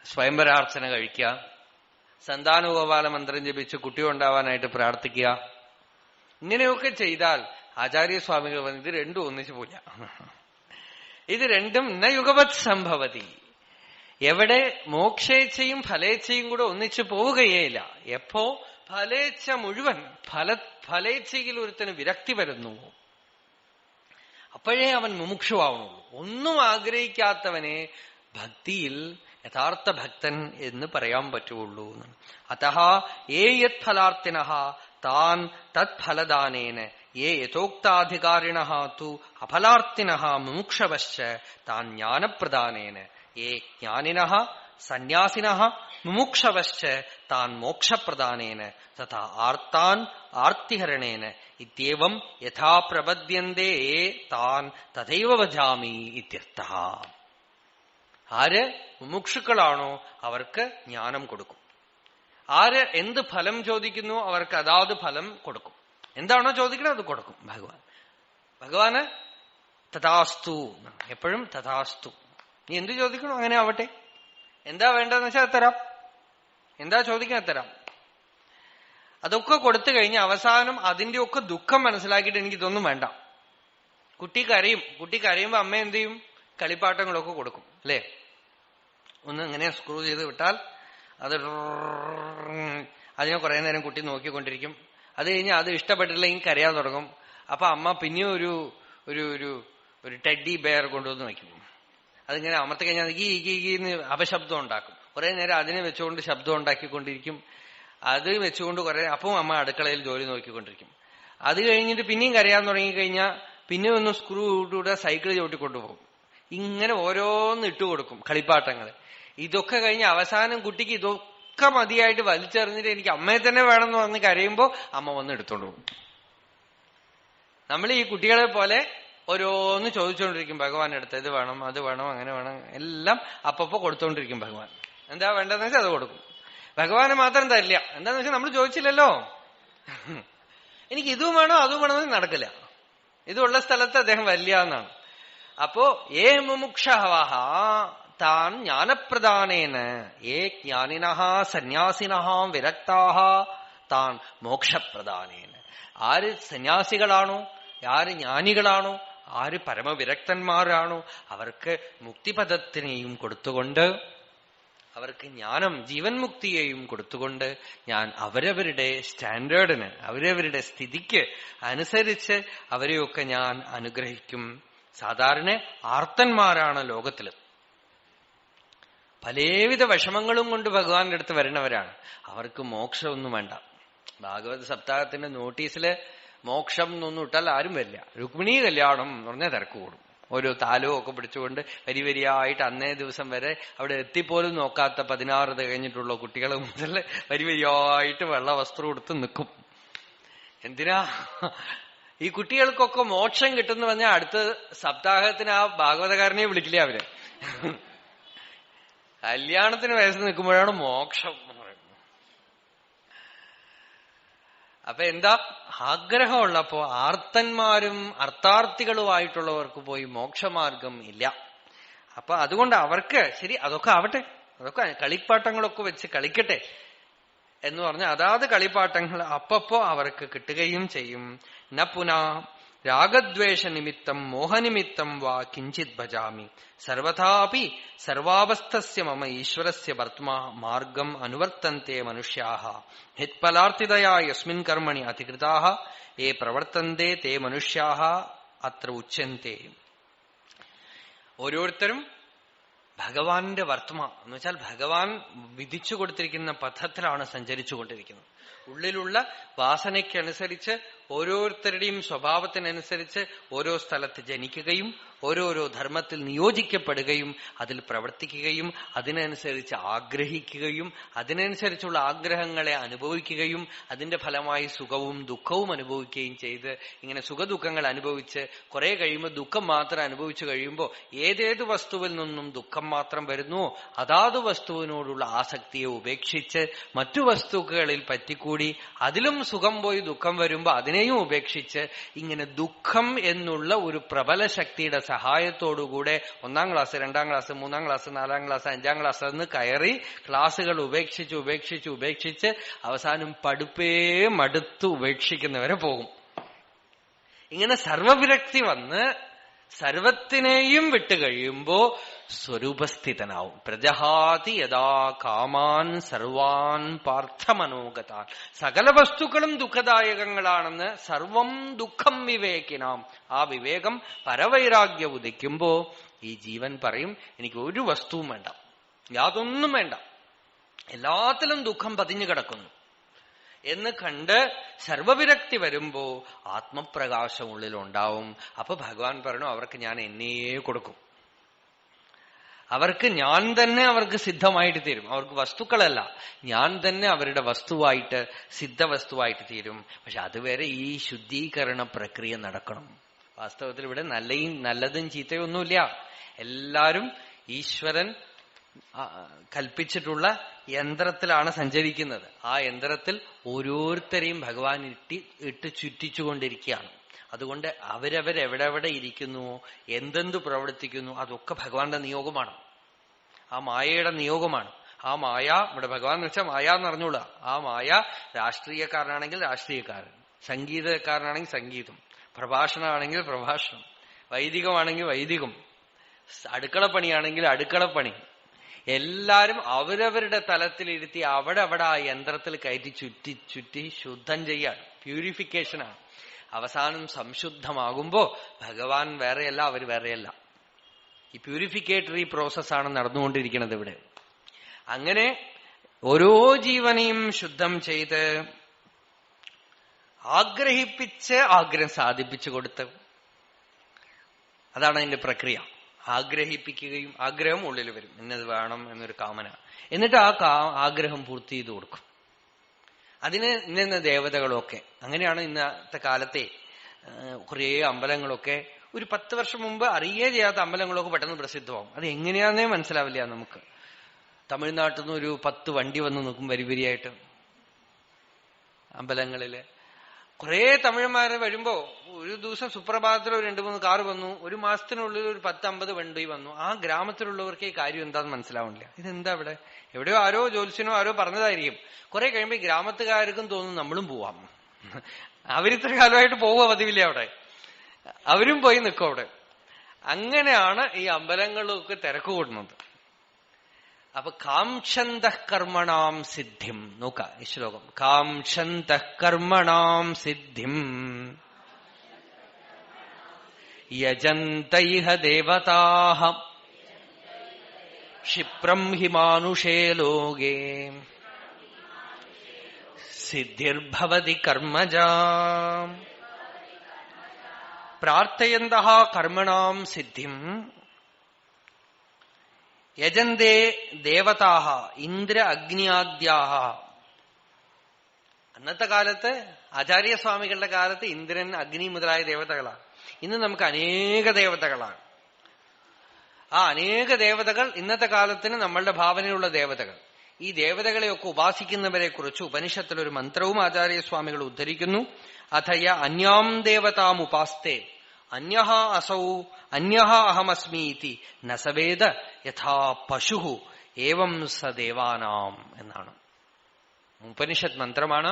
സ്വയംവരാർച്ചന കഴിക്കുക, സന്താനഗോപാല മന്ത്രം ജപിച്ച് കുട്ടി ഉണ്ടാവാനായിട്ട് പ്രാർത്ഥിക്കുക. ഇങ്ങനെയൊക്കെ ചെയ്താൽ ആചാര്യസ്വാമികൾ പറഞ്ഞു ഇത് രണ്ടും ഒന്നിച്ചു പോല. ഇത് രണ്ടും ന യുഗപത് സംഭവതി. എവിടെ മോക്ഷേച്ഛയും ഫലേച്ഛയും കൂടെ ഒന്നിച്ചു പോവുകയേയില്ല. എപ്പോ ഫലേച്ഛ മുഴുവൻ ഫലേച്ഛയിൽ ഒരുത്തന് വിരക്തി വരുന്നു അപ്പോഴേ അവൻ മുമുക്ഷുവാവുന്നുള്ളൂ. ഒന്നും ആഗ്രഹിക്കാത്തവനെ ഭക്തിയിൽ യഥാർത്ഥ ഭക്തൻ എന്ന് പറയാൻ പറ്റുള്ളൂ. അതഃ ഏ യത് ഫലാർത്ഥിനഃ താൻ തത് ഫലദാനേന യേ യഥോക്താധികാരിണഃ തു അഫലാർത്ഥിനഃ മുമുക്ഷവശ്ച താൻ ജ്ഞാനപ്രദാനേന യേ ജ്ഞാനിനഃ സന്യാസിനഃ മുമുക്ഷവശ്ച താൻ മോക്ഷപ്രദാനേന തഥാ ആർത്താൻ ആർത്തിഹരണേന ഇത്യേവം യഥാ പ്രപദ്യന്തേ താൻ തഥൈവ ഭജാമി ഇത്യർത്ഥഃ. ആര് മുമുക്ഷുക്കളാണോ അവർക്ക് ജ്ഞാനം കൊടുക്കും. ആര് എന്ത് ഫലം ചോദിക്കുന്നു അവർക്ക് അതാത് ഫലം കൊടുക്കും. എന്താണോ ചോദിക്കുന്നത് അത് കൊടുക്കും ഭഗവാന് തഥാസ്തു. എപ്പോഴും തഥാസ്തു. നീ എന്ത് ചോദിക്കണോ അങ്ങനെ ആവട്ടെ. എന്താ വേണ്ടതെന്ന് വെച്ചാൽ അത് തരാം. എന്താ ചോദിക്കാൻ തരാം. അതൊക്കെ കൊടുത്തു കഴിഞ്ഞ് അവസാനം അതിന്റെയൊക്കെ ദുഃഖം മനസ്സിലാക്കിയിട്ട് എനിക്കിതൊന്നും വേണ്ട. കുട്ടി കരയുമ്പോ അമ്മ എന്ത് ചെയ്യും, കളിപ്പാട്ടങ്ങളൊക്കെ കൊടുക്കും അല്ലേ. ഒന്ന് ഇങ്ങനെ സ്ക്രൂ ചെയ്ത് വിട്ടാൽ അതിനെ കുറെ നേരം കുട്ടി നോക്കിക്കൊണ്ടിരിക്കും. അത് കഴിഞ്ഞ് അത് ഇഷ്ടപ്പെട്ടില്ലെങ്കിൽ കരയാൻ തുടങ്ങും. അപ്പൊ അമ്മ പിന്നെയും ഒരു ടെഡ്ഡി ബെയർ കൊണ്ടുവന്ന് വയ്ക്കും. അതിങ്ങനെ അമർത്തി കഴിഞ്ഞാൽ ഗീന്ന് അപശബ്ദം ഉണ്ടാക്കും. കുറെ നേരം അതിനെ വെച്ചുകൊണ്ട് ശബ്ദം ഉണ്ടാക്കിക്കൊണ്ടിരിക്കും. അത് വെച്ചുകൊണ്ട് അപ്പം അമ്മ അടുക്കളയിൽ ജോലി നോക്കിക്കൊണ്ടിരിക്കും. അത് കഴിഞ്ഞിട്ട് പിന്നെയും കരയാൻ തുടങ്ങിക്കഴിഞ്ഞാൽ പിന്നെ ഒന്ന് സ്ക്രൂ ഇട്ടുകൂടെ സൈക്കിൾ ചവിട്ടിക്കൊണ്ടുപോകും. ഇങ്ങനെ ഓരോന്ന് ഇട്ടുകൊടുക്കും കളിപ്പാട്ടങ്ങൾ. ഇതൊക്കെ കഴിഞ്ഞ് അവസാനം കുട്ടിക്ക് ഇതൊക്കെ മതിയായിട്ട് വലിച്ചെറിഞ്ഞിട്ട് എനിക്ക് അമ്മയെ തന്നെ വേണമെന്ന് പറഞ്ഞ് കരയുമ്പോ അമ്മ വന്ന് എടുത്തോണ്ട് പോകും. നമ്മൾ ഈ കുട്ടികളെ പോലെ ഓരോന്ന് ചോദിച്ചുകൊണ്ടിരിക്കും ഭഗവാന്റെ അടുത്ത്. ഇത് വേണം, അത് വേണം, അങ്ങനെ വേണം, എല്ലാം അപ്പപ്പോ കൊടുത്തോണ്ടിരിക്കും ഭഗവാൻ. എന്താ വേണ്ടതെന്ന് വെച്ചാൽ അത് കൊടുക്കും. ഭഗവാന് മാത്രം തരില്ല. എന്താന്ന് വെച്ചാൽ നമ്മൾ ചോദിച്ചില്ലല്ലോ. എനിക്ക് ഇതും വേണോ അതും വേണമെന്ന് നടക്കില്ല. ഇതുള്ള സ്ഥലത്ത് അദ്ദേഹം വരില്ല എന്നാണ്. അപ്പോ ഏ മുമുക്ഷവഃ താൻ ജ്ഞാനപ്രദാനേന ഏ ജ്ഞാനിനഃ സന്യാസിനഃ വിരക്താഃ താൻ മോക്ഷപ്രദാനേന. ആര് സന്യാസികളാണോ, ആര് ജ്ഞാനികളാണോ, ആര് പരമവിരക്തന്മാരാണോ അവർക്ക് മുക്തിപദത്തിനെയും കൊടുത്തുകൊണ്ട്, അവർക്ക് ജ്ഞാനം ജീവൻ മുക്തിയെയും കൊടുത്തുകൊണ്ട് ഞാൻ അവരവരുടെ സ്റ്റാൻഡേർഡിന് അവരവരുടെ സ്ഥിതിക്ക് അനുസരിച്ച് അവരെയൊക്കെ ഞാൻ അനുഗ്രഹിക്കും. സാധാരണ ആർത്തന്മാരാണ് ലോകത്തില്. പലവിധ വിഷമങ്ങളും കൊണ്ട് ഭഗവാന്റെ അടുത്ത് വരുന്നവരാണ്. അവർക്ക് മോക്ഷമൊന്നും വേണ്ട. ഭാഗവത സപ്താഹത്തിന്റെ നോട്ടീസില് മോക്ഷം എന്നൊന്നും ഇട്ടാൽ ആരും വരില്ല. രുക്മിണി കല്യാണം എന്ന് പറഞ്ഞാൽ തിരക്ക് കൂടും. ഓരോ താലവും ഒക്കെ പിടിച്ചുകൊണ്ട് വരിവരിയായിട്ട് അന്നേ ദിവസം വരെ അവിടെ എത്തിപ്പോലും നോക്കാത്ത 16 കഴിഞ്ഞിട്ടുള്ള കുട്ടികൾ മുതൽ വരിവരിയായിട്ട് വെള്ള വസ്ത്രം കൊടുത്ത് നിൽക്കും. എന്തിനാ? ഈ കുട്ടികൾക്കൊക്കെ മോക്ഷം കിട്ടുന്ന പറഞ്ഞാൽ അടുത്ത സപ്താഹത്തിന് ആ ഭാഗവതകാരനെ വിളിക്കില്ല അവര്. കല്യാണത്തിന് വയസ്സ് നിൽക്കുമ്പോഴാണ് മോക്ഷം എന്ന് പറയുന്നത്. അപ്പൊ എന്താ? ആഗ്രഹമുള്ളപ്പോ ആർത്തന്മാരും അർത്ഥാർത്ഥികളുമായിട്ടുള്ളവർക്ക് പോയി മോക്ഷമാർഗം ഇല്ല. അപ്പൊ അതുകൊണ്ട് അവർക്ക് ശരി അതൊക്കെ ആവട്ടെ, അതൊക്കെ കളിപ്പാട്ടങ്ങളൊക്കെ വെച്ച് കളിക്കട്ടെ എന്ന് പറഞ്ഞ അതാത് കളിപ്പാട്ടങ്ങൾ അപ്പപ്പോ അവർക്ക് കിട്ടുകയും ചെയ്യും. ന പുന രാഗദ്വേഷ നിമിത്തം മോഹനിമിത്തം വാ കിഞ്ചിത് ഭജാമി സർവഥാപി സർവാവസ്ഥസ്യ മമ ഈശ്വരസ്യ വർത്തമാ മാർഗം അനുവർത്തന്തെ മനുഷ്യാഃ ഹിത്ഫലാർത്ഥിതയാ യസ്മിൻ കർമ്മണി അധികൃതാഃ യേ പ്രവർത്തന്തെ തേ മനുഷ്യാഃ അത്ര ഉച്യന്തെ. ഓരോരുത്തരും ഭഗവാന്റെ വർത്തമ എന്ന് വെച്ചാൽ ഭഗവാൻ വിധിച്ചു കൊടുത്തിരിക്കുന്ന പഥത്തിലാണ് സഞ്ചരിച്ചു കൊണ്ടിരിക്കുന്നത്. ഉള്ളിലുള്ള വാസനയ്ക്കനുസരിച്ച് ഓരോരുത്തരുടെയും സ്വഭാവത്തിനനുസരിച്ച് ഓരോ സ്ഥലത്ത് ജനിക്കുകയും ഓരോരോ ധർമ്മത്തിൽ നിയോജിക്കപ്പെടുകയും അതിൽ പ്രവർത്തിക്കുകയും അതിനനുസരിച്ച് ആഗ്രഹിക്കുകയും അതിനനുസരിച്ചുള്ള ആഗ്രഹങ്ങളെ അനുഭവിക്കുകയും അതിന്റെ ഫലമായി സുഖവും ദുഃഖവും അനുഭവിക്കുകയും ചെയ്ത് ഇങ്ങനെ സുഖദുഃഖങ്ങൾ അനുഭവിച്ച് കുറെ കഴിയുമ്പോൾ ദുഃഖം മാത്രം അനുഭവിച്ചു കഴിയുമ്പോൾ ഏതേത് വസ്തുവിൽ നിന്നും ദുഃഖം മാത്രം വരുന്നുവോ അതാത് വസ്തുവിനോടുള്ള ആസക്തിയെ ഉപേക്ഷിച്ച് മറ്റു വസ്തുക്കളിൽ പറ്റിക്കൂടി അതിലും സുഖം പോയി ദുഃഖം വരുമ്പോൾ അതിനെയും ഉപേക്ഷിച്ച് ഇങ്ങനെ ദുഃഖം എന്നുള്ള ഒരു പ്രബല ശക്തിയുടെ സഹായത്തോടുകൂടെ 1ാം class 2ാം class 3ാം class 4ാം class 5ാം class എന്ന് കയറി ക്ലാസുകൾ ഉപേക്ഷിച്ച് അവസാനം പഠിപ്പേ മടുത്ത് ഉപേക്ഷിക്കുന്നവരെ പോകും. ഇങ്ങനെ സർവവിരക്തി വന്ന് സർവത്തിനെയും വിട്ടുകഴിയുമ്പോ സ്വരൂപസ്ഥിതനാവും. പ്രജഹാതി യഥാ കാമാൻ സർവാൻ പാർത്ഥമനോഗതാൻ. സകല വസ്തുക്കളും ദുഃഖദായകങ്ങളാണെന്ന് സർവം ദുഃഖം വിവേകിനാം. ആ വിവേകം പരവൈരാഗ്യ ഉദിക്കുമ്പോ ഈ ജീവൻ പറയും എനിക്ക് ഒരു വസ്തുവും വേണ്ട, യാതൊന്നും വേണ്ട, എല്ലാത്തിലും ദുഃഖം പതിഞ്ഞു കിടക്കുന്നു എന്ന് കണ്ട് സർവവിരക്തി വരുമ്പോ ആത്മപ്രകാശം ഉള്ളിലുണ്ടാവും. അപ്പൊ ഭഗവാൻ പറഞ്ഞു അവർക്ക് ഞാൻ എന്നെയേ കൊടുക്കും. അവർക്ക് ഞാൻ തന്നെ അവർക്ക് സിദ്ധമായിട്ട് തീരും. അവർക്ക് വസ്തുക്കളല്ല, ഞാൻ തന്നെ അവരുടെ വസ്തുവായിട്ട് സിദ്ധവസ്തുവായിട്ട് തീരും. പക്ഷെ അതുവരെ ഈ ശുദ്ധീകരണ പ്രക്രിയ നടക്കണം. വാസ്തവത്തിൽ ഇവിടെ നല്ലതും ചീത്തയും ഒന്നുമില്ല. എല്ലാരും ഈശ്വരൻ കൽപ്പിച്ചിട്ടുള്ള യന്ത്രത്തിലാണ് സഞ്ചരിക്കുന്നത്. ആ യന്ത്രത്തിൽ ഓരോരുത്തരെയും ഭഗവാൻ ഇട്ട് ചുറ്റിച്ചുകൊണ്ടിരിക്കുകയാണ്. അതുകൊണ്ട് അവരവരെവിടെവിടെ ഇരിക്കുന്നുവോ എന്തെന്തു പ്രവർത്തിക്കുന്നു അതൊക്കെ ഭഗവാന്റെ നിയോഗമാണ്, ആ മായയുടെ നിയോഗമാണ്. ആ മായ ഇവിടെ ഭഗവാൻ എന്ന് വെച്ചാൽ മായ എന്ന് അറിഞ്ഞോളാം. ആ മായ രാഷ്ട്രീയക്കാരനാണെങ്കിൽ രാഷ്ട്രീയക്കാരൻ, സംഗീതക്കാരനാണെങ്കിൽ സംഗീതം, പ്രഭാഷണമാണെങ്കിൽ പ്രഭാഷണം, വൈദികമാണെങ്കിൽ വൈദികം, അടുക്കളപ്പണിയാണെങ്കിൽ അടുക്കളപ്പണി, എല്ലാരും അവരവരുടെ തലത്തിലിരുത്തി അവിടെ ആ യന്ത്രത്തിൽ കയറ്റി ചുറ്റി ശുദ്ധം ചെയ്യാണ്. പ്യൂരിഫിക്കേഷനാണ്. അവസാനം സംശുദ്ധമാകുമ്പോ ഭഗവാൻ വേറെയല്ല, അവർ വേറെയല്ല. ഈ പ്യൂരിഫിക്കേറ്ററി പ്രോസസ്സാണ് നടന്നുകൊണ്ടിരിക്കുന്നത് ഇവിടെ. അങ്ങനെ ഓരോ ജീവനെയും ശുദ്ധം ചെയ്ത് ആഗ്രഹിപ്പിച്ച് ആഗ്രഹം സാധിപ്പിച്ചു കൊടുത്ത്, അതാണ് അതിന്റെ പ്രക്രിയ. ആഗ്രഹിപ്പിക്കുകയും ആഗ്രഹം ഉള്ളിൽ വരും, ഇന്നത് വേണം എന്നൊരു കാമന. എന്നിട്ട് ആ ആഗ്രഹം പൂർത്തി ചെയ്ത് കൊടുക്കും. അതിന് ഇന്ന ദേവതകളൊക്കെ അങ്ങനെയാണ്. ഇന്നത്തെ കാലത്തെ കുറേ അമ്പലങ്ങളൊക്കെ ഒരു 10 വർഷം മുമ്പ് അറിയേ ചെയ്യാത്ത അമ്പലങ്ങളൊക്കെ പെട്ടെന്ന് പ്രസിദ്ധമാവും. അത് എങ്ങനെയാന്നേ മനസ്സിലാവില്ല നമുക്ക്. തമിഴ്നാട്ടിൽ നിന്ന് ഒരു 10 വണ്ടി വന്ന് നോക്കും വരിവരിയായിട്ട് അമ്പലങ്ങളില്. കുറെ തമിഴന്മാര് വരുമ്പോ ഒരു ദിവസം സുപ്രഭാതത്തിൽ ഒരു 2-3 കാറ് വന്നു, ഒരു മാസത്തിനുള്ളിൽ ഒരു 10-50 വണ്ടി വന്നു. ആ ഗ്രാമത്തിലുള്ളവർക്ക് ഈ കാര്യം എന്താന്ന് മനസ്സിലാവണില്ല. ഇതെന്താ ഇവിടെ? എവിടെയോ ആരോ ജ്യോത്സ്യനോ ആരോ പറഞ്ഞതായിരിക്കും. കുറെ കഴിയുമ്പോ ഈ ഗ്രാമത്തുകാർക്കും തോന്നും നമ്മളും പോവാം. അവരിത്ര കാലമായിട്ട് പോവുക പതിവില്ല അവിടെ, അവരും പോയി നിൽക്കും അവിടെ. അങ്ങനെയാണ് ഈ അമ്പലങ്ങളൊക്കെ തിരക്ക് കൂടുന്നത്. അപ്പൊ കാംക്ഷന്തഃ കർമ്മണാം സിദ്ധിം നോക്ക ഈ ശ്ലോകം. കാംക്ഷന്തഃ കർമ്മണാം സിദ്ധിം യജന്തൈഹ ദേവതാഃ ക്ഷിപ്രം ഹി മാനുഷേ ലോകേ സിദ്ധിർഭവതി കർമ്മജാ പ്രാർത്ഥയന്തഃ കർമ്മണാം സിദ്ധിം യജന്തേ ദേവതാഃ ഇന്ദ്ര അഗ്നിയാദ്യാഃ. അന്നത്തെ കാലത്ത് ആചാര്യസ്വാമികളുടെ കാലത്ത് ഇന്ദ്രൻ, അഗ്നി മുതലായ ദേവതകളാണ്. ഇന്ന് നമുക്ക് അനേക ദേവതകളാണ്. ആ അനേക ദേവതകൾ ഇന്നത്തെ കാലത്തിന് നമ്മളുടെ ഭാവനയുള്ള ദേവതകൾ. ഈ ദേവതകളെയൊക്കെ ഉപാസിക്കുന്നവരെ കുറിച്ച് ഉപനിഷത്തിലൊരു മന്ത്രവും ആചാര്യസ്വാമികൾ ഉദ്ധരിക്കുന്നു. അഥയ അന്യാം ദേവതാമുപാസ്തേ അന്യഃ അസൗ അന്യഃ അഹമസ്മീതി നസവേദ യഥാ പശുഃ ഏവം സ ദേവാനാം എന്നാണ്. ഉപനിഷത്ത് മന്ത്രമാണ്.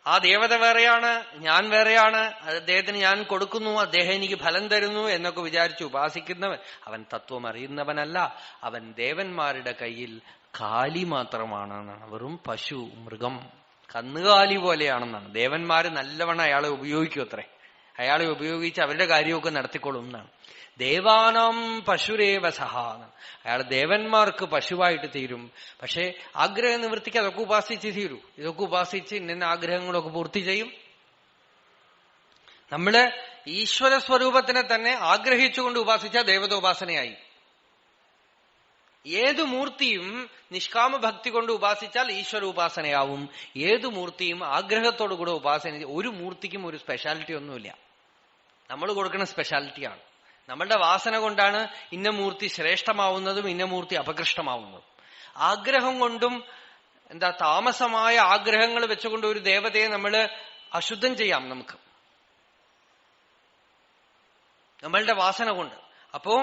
ആ ദേവത വേറെയാണ്, ഞാൻ വേറെയാണ്, അദ്ദേഹത്തിന് ഞാൻ കൊടുക്കുന്നു, അദ്ദേഹം എനിക്ക് ഫലം തരുന്നു എന്നൊക്കെ വിചാരിച്ച് ഉപാസിക്കുന്നവൻ അവൻ തത്വം അറിയുന്നവനല്ല. അവൻ ദേവന്മാരുടെ കയ്യിൽ കാലി മാത്രമാണെന്നാണ്. വെറും പശു, മൃഗം, കന്നുകാലി പോലെയാണെന്നാണ്. ദേവന്മാര് നല്ലവണ്ണം അയാളെ ഉപയോഗിക്കും അത്രേ. അയാളെ ഉപയോഗിച്ച് അവരുടെ കാര്യമൊക്കെ നടത്തിക്കൊള്ളും എന്നാണ്. ദേവാനാം പശുരേവ സഹ. അയാൾ ദേവന്മാർക്ക് പശുവായിട്ട് തീരും. പക്ഷെ ആഗ്രഹ നിവൃത്തിക്ക് അതൊക്കെ ഉപാസിച്ച് തീരൂ. ഇതൊക്കെ ഉപാസിച്ച് ഇന്ന ആഗ്രഹങ്ങളൊക്കെ പൂർത്തി ചെയ്യും. നമ്മള് ഈശ്വര സ്വരൂപത്തിനെ തന്നെ ആഗ്രഹിച്ചുകൊണ്ട് ഉപാസിച്ച ദേവതോപാസനയായി. ഏതു മൂർത്തിയും നിഷ്കാമ ഭക്തി കൊണ്ട് ഉപാസിച്ചാൽ ഈശ്വര ഉപാസനയാവും. ഏതു മൂർത്തിയും ആഗ്രഹത്തോടു കൂടെ ഉപാസന, ഒരു മൂർത്തിക്കും ഒരു സ്പെഷ്യാലിറ്റി ഒന്നുമില്ല. നമ്മൾ കൊടുക്കുന്ന സ്പെഷ്യാലിറ്റിയാണ്. നമ്മളുടെ വാസന കൊണ്ടാണ് ഇന്ന മൂർത്തി ശ്രേഷ്ഠമാവുന്നതും ഇന്ന മൂർത്തി അപകൃഷ്ടമാവുന്നതും. ആഗ്രഹം കൊണ്ടും താമസമായ ആഗ്രഹങ്ങൾ വെച്ചുകൊണ്ട് ഒരു ദേവതയെ നമ്മൾ അശുദ്ധം ചെയ്യാം നമുക്ക്, നമ്മളുടെ വാസന കൊണ്ട്. അപ്പോ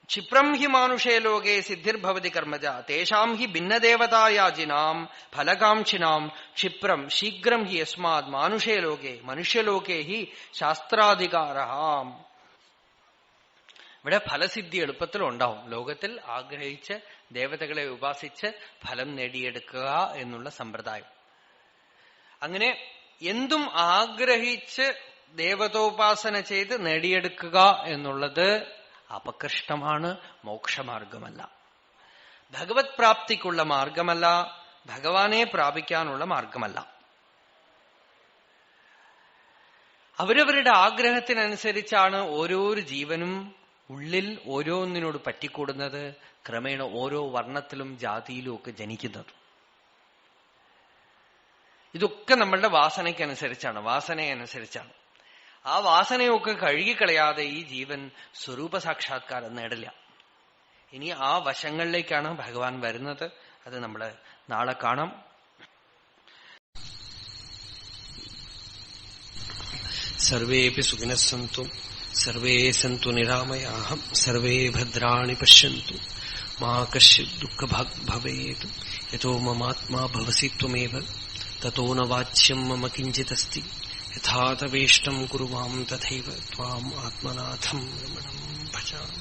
ക്ഷിപ്രം ഹി മാനുഷേ ലോകേ സിദ്ധിർഭവതി കർമ്മജ തേഷാം ഹി ഭിന്നദേവതായാജിനാം ഫലകാംക്ഷിനാം ക്ഷിപ്രം ശീഘ്രം ഹി യസ്മാത് മാനുഷേ ലോകേ മനുഷ്യലോകേ ഹി ശാസ്ത്രാധികാരഃ. ഇവിടെ ഫലസിദ്ധി എളുപ്പത്തിൽ ഉണ്ടാവും. ലോകത്തിൽ ആഗ്രഹിച്ച് ദേവതകളെ ഉപാസിച്ച് ഫലം നേടിയെടുക്കുക എന്നുള്ള സമ്പ്രദായം. അങ്ങനെ എന്തും ആഗ്രഹിച്ച് ദേവതോപാസന ചെയ്ത് നേടിയെടുക്കുക എന്നുള്ളത് അപകൃഷ്ടമാണ്, മോക്ഷമാർഗമല്ല, ഭഗവത് പ്രാപ്തിക്കുള്ള മാർഗമല്ല, ഭഗവാനെ പ്രാപിക്കാനുള്ള മാർഗമല്ല. അവരവരുടെ ആഗ്രഹത്തിനനുസരിച്ചാണ് ഓരോരു ജീവനും ഉള്ളിൽ ഓരോന്നിനോട് പറ്റിക്കൂടുന്നത്, ക്രമേണ ഓരോ വർണ്ണത്തിലും ജാതിയിലും ഒക്കെ ജനിക്കുന്നത്. ഇതൊക്കെ നമ്മളുടെ വാസനയ്ക്കനുസരിച്ചാണ്. ആ വാസനയൊക്കെ കഴുകിക്കളയാതെ ഈ ജീവൻ സ്വരൂപ സാക്ഷാത്കാരം നേടില്ല. ഇനി ആ വശങ്ങളിലേക്കാണ് ഭഗവാൻ വരുന്നത്. അത് നമ്മൾ നാളെ കാണാം. സർവേപി സുഖിനഃ സന്തു സർവേ സന്തു നിരാമയാഃ സർവേ ഭദ്രാണി പശ്യന്തു മാ കശ്ചിത് ദുഃഖഭാഗ് ഭവേത് യതോ മമാത്മാ ഭവസി ത്വമേവ തതോ ന വാച്യം മമ കിഞ്ചിദസ്തി യഥാ തവേഷ്ടം കുരു മാം തഥൈവ ത്വാം ആത്മനാഥം രമണം ഭജാമി.